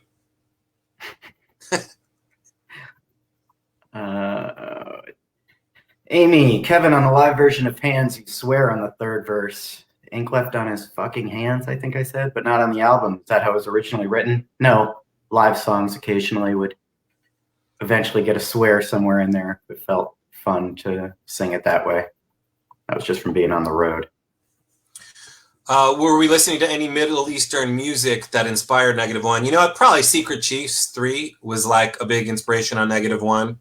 Amy, Kevin, on the live version of Hands, you swear on the third verse. Ink left on his fucking hands, I think I said, but not on the album. Is that how it was originally written? No. Live songs occasionally would eventually get a swear somewhere in there. It felt fun to sing it that way. That was just from being on the road. Were we listening to any Middle Eastern music that inspired Negative One? You know, probably Secret Chiefs 3 was like a big inspiration on Negative One.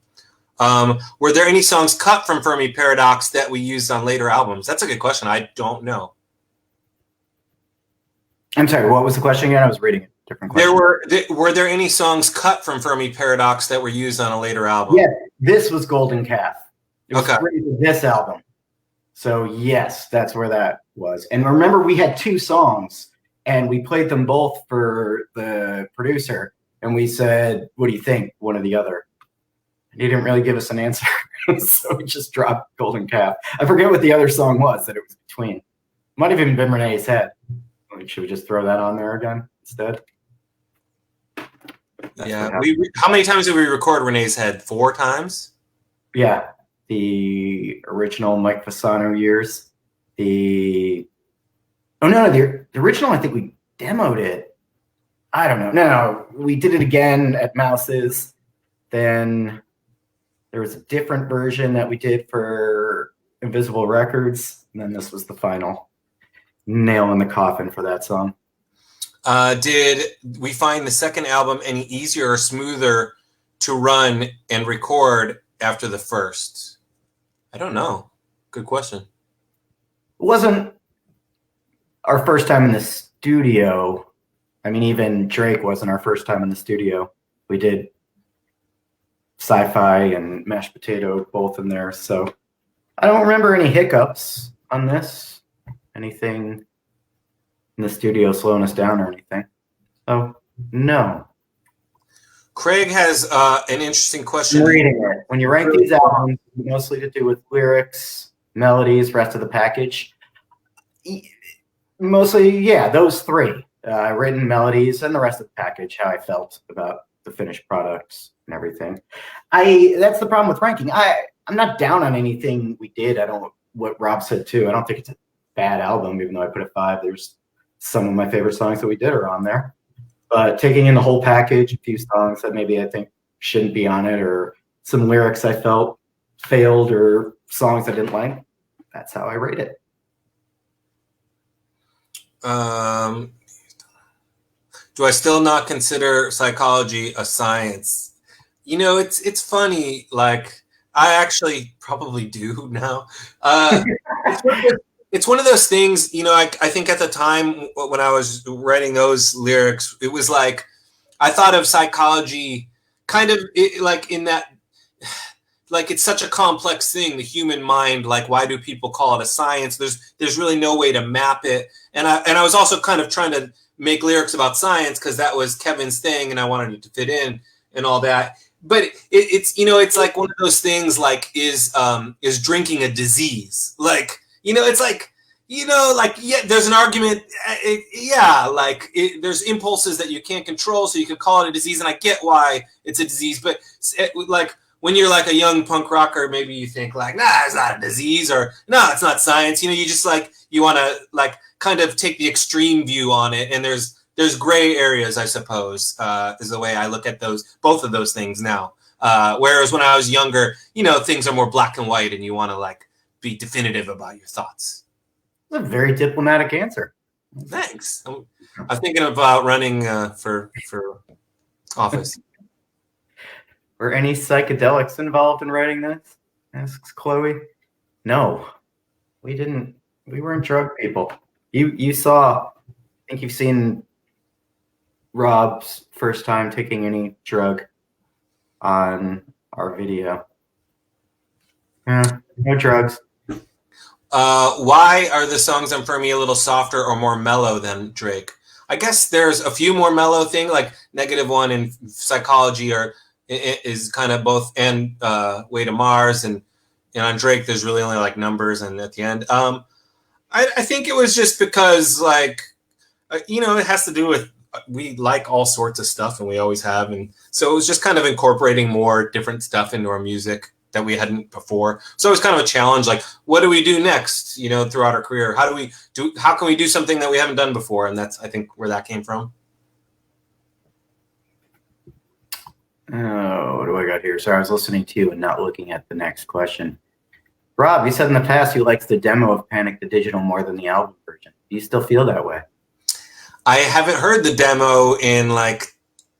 Were there any songs cut from Fermi Paradox that we used on later albums? That's a good question. I don't know. I'm sorry, what was the question again? I was reading a different question. Were there any songs cut from Fermi Paradox that were used on a later album? Yeah, this was Golden Calf. It was Okay. this album. So yes, that's where that was. And remember, we had two songs, and we played them both for the producer, and we said, "What do you think?" One or the other. He didn't really give us an answer, so we just dropped Golden Calf. I forget what the other song was that it was between. Might have even been Renee's Head. Should we just throw that on there again instead? Yeah. How many times did we record Renee's Head? 4 times? Yeah. The original Mike Fasano years. The original, I think we demoed it. I don't know. No, we did it again at Mouse's. Then there was a different version that we did for Invisible Records. And then this was the final nail in the coffin for that song. Did we find the second album any easier or smoother to run and record after the first? I don't know. Good question. It wasn't our first time in the studio. I mean, even Drake wasn't our first time in the studio. We did Sci-Fi and Mashed Potato both in there. So I don't remember any hiccups on this. Anything in the studio slowing us down or anything. So no. Craig has an interesting question. I'm reading it. When you rank these albums, mostly to do with lyrics, melodies, rest of the package. Mostly, yeah, those three. Written melodies and the rest of the package, how I felt about the finished products and everything. That's the problem with ranking. I'm not down on anything we did. What Rob said too. I don't think it's a bad album, even though I put it 5. There's some of my favorite songs that we did are on there. But taking in the whole package, a few songs that maybe I think shouldn't be on it, or some lyrics I felt failed, or songs I didn't like, that's how I rate it. Do I still not consider psychology a science? You know, it's funny. Like, I actually probably do now. It's one of those things, you know, I think at the time when I was writing those lyrics, it was like, I thought of psychology kind of like in that, like it's such a complex thing, the human mind, like why do people call it a science? There's really no way to map it. And I was also kind of trying to make lyrics about science because that was Kevin's thing and I wanted it to fit in and all that. But it's, you know, it's like one of those things like is drinking a disease? Like, you know, it's like, you know, like, yeah, there's an argument. There's impulses that you can't control, so you could call it a disease. And I get why it's a disease. But like when you're like a young punk rocker, maybe you think like, nah, it's not a disease, or no, it's not science. You know, you just like, you want to like kind of take the extreme view on it. And there's gray areas, I suppose, is the way I look at both of those things now. Whereas when I was younger, you know, things are more black and white and you want to like be definitive about your thoughts. That's a very diplomatic answer. Thanks. I'm thinking about running for office. Were any psychedelics involved in writing this? Asks Chloe. No, we didn't. We weren't drug people. You saw, I think you've seen Rob's first time taking any drug on our video. Yeah, no drugs. Why are the songs on Fermi a little softer or more mellow than Drake? I guess there's a few more mellow thing, like -1 and Psychology is kind of both, and Way to Mars, and on Drake there's really only like Numbers and at the end. I think it was just because like it has to do with we like all sorts of stuff and we always have, and so it was just kind of incorporating more different stuff into our music that we hadn't before. So it was kind of a challenge, like what do we do next, throughout our career? How can we do something that we haven't done before? And that's, I think, where that came from. Oh, what do I got here? Sorry, I was listening to you and not looking at the next question. Rob, you said in the past you liked the demo of Panic the Digital more than the album version. Do you still feel that way? I haven't heard the demo in like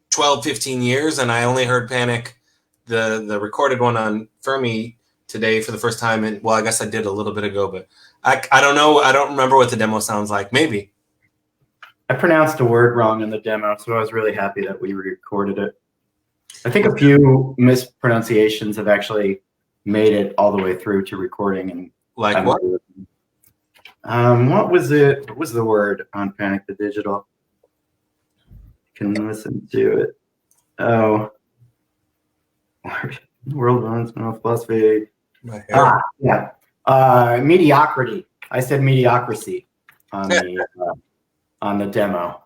12, 15 years, and I only heard Panic, the recorded one on Fermi today for the first time. And well, I guess I did a little bit ago, but I don't know. I don't remember what the demo sounds like. Maybe. I pronounced a word wrong in the demo, so I was really happy that we recorded it. I think a few mispronunciations have actually made it all the way through to recording. And like what? What was it? What was the word on Panic the Digital? You can listen to it. Oh. World runs no philosophy. Yeah. Mediocrity. I said mediocrity on the demo.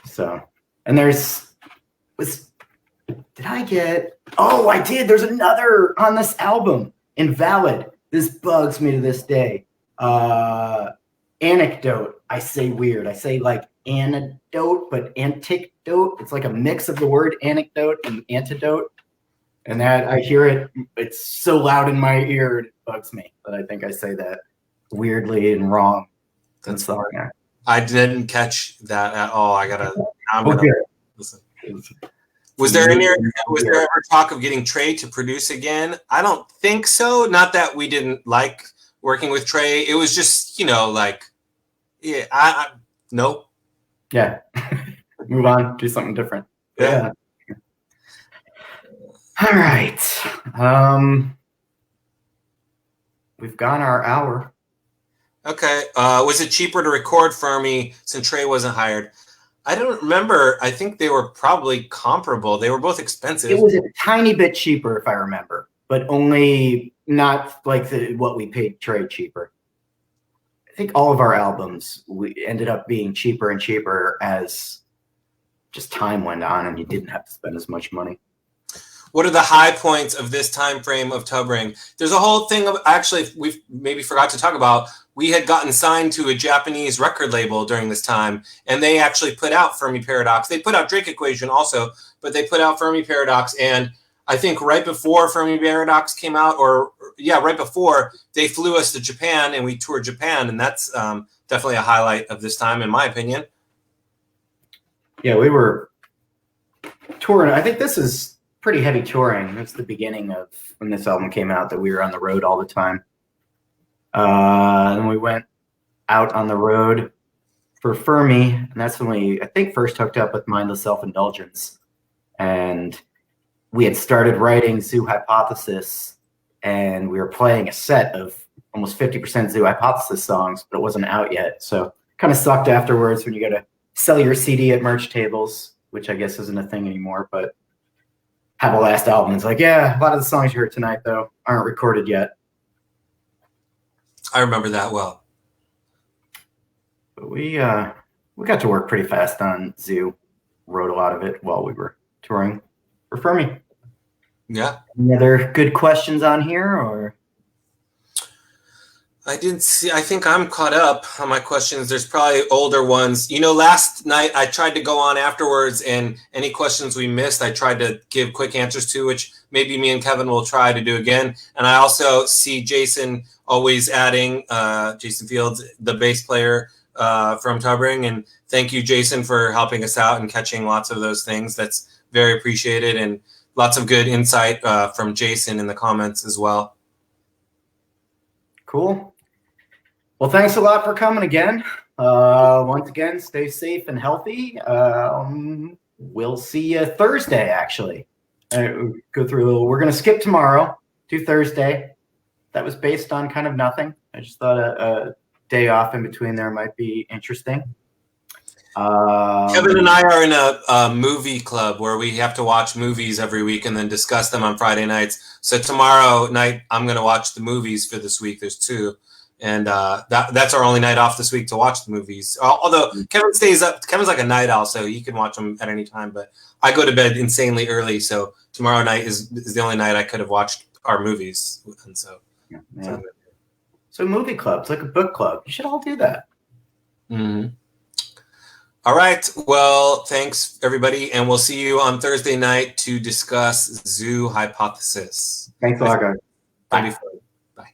So, and did I get? Oh, I did. There's another on this album. Invalid. This bugs me to this day. Anecdote. I say weird. I say like anecdote, but antidote. It's like a mix of the word anecdote and antidote. And that I hear it, it's so loud in my ear, it bugs me. But I think I say that weirdly and wrong. That's sorry. I didn't catch that at all. I'm gonna listen. Was there ever talk of getting Trey to produce again? I don't think so. Not that we didn't like working with Trey. It was just, nope. Yeah. Move on, do something different. Yeah. All right. We've gone our hour. Okay. Was it cheaper to record Fermi since Trey wasn't hired? I don't remember. I think they were probably comparable. They were both expensive. It was a tiny bit cheaper, if I remember, but only not like what we paid Trey cheaper. I think all of our albums we ended up being cheaper and cheaper as just time went on, and you didn't have to spend as much money. What are the high points of this time frame of Tubbring? There's a whole thing of, actually, we maybe forgot to talk about, we had gotten signed to a Japanese record label during this time, and they actually put out Fermi Paradox. They put out Drake Equation also, but they put out Fermi Paradox, and I think right before Fermi Paradox came out, right before, they flew us to Japan, and we toured Japan, and that's definitely a highlight of this time, in my opinion. Yeah, we were touring. I think this is pretty heavy touring. It's the beginning of when this album came out that we were on the road all the time. And we went out on the road for Fermi, and that's when we, I think, first hooked up with Mindless Self-Indulgence. And we had started writing Zoo Hypothesis, and we were playing a set of almost 50% Zoo Hypothesis songs, but it wasn't out yet. So kind of sucked afterwards when you got to sell your CD at merch tables, which I guess isn't a thing anymore, but have a last album. It's like, yeah, a lot of the songs you heard tonight, though, aren't recorded yet. I remember that well. But we got to work pretty fast on Zoo. Wrote a lot of it while we were touring for Fermi. Yeah. Any other good questions on here, or? I didn't see. I think I'm caught up on my questions. There's probably older ones. Last night I tried to go on afterwards, and any questions we missed, I tried to give quick answers to, which maybe me and Kevin will try to do again. And I also see Jason always adding, Jason Fields, the bass player from Tubbring. And thank you, Jason, for helping us out and catching lots of those things. That's very appreciated, and lots of good insight from Jason in the comments as well. Cool. Well, thanks a lot for coming again. Once again, stay safe and healthy. We'll see you Thursday, actually. go through a little. We're going to skip tomorrow to Thursday. That was based on kind of nothing. I just thought a day off in between there might be interesting. Kevin and I are in a movie club where we have to watch movies every week and then discuss them on Friday nights. So tomorrow night, I'm going to watch the movies for this week. There's 2. And that's our only night off this week to watch the movies. Although Kevin stays up. Kevin's like a night owl, so he can watch them at any time. But I go to bed insanely early, so tomorrow night is the only night I could have watched our movies. And so, so movie clubs, like a book club. You should all do that. Mm-hmm. All right. Well, thanks, everybody. And we'll see you on Thursday night to discuss zoo hypothesis. Thanks a lot, guys. Bye. Bye.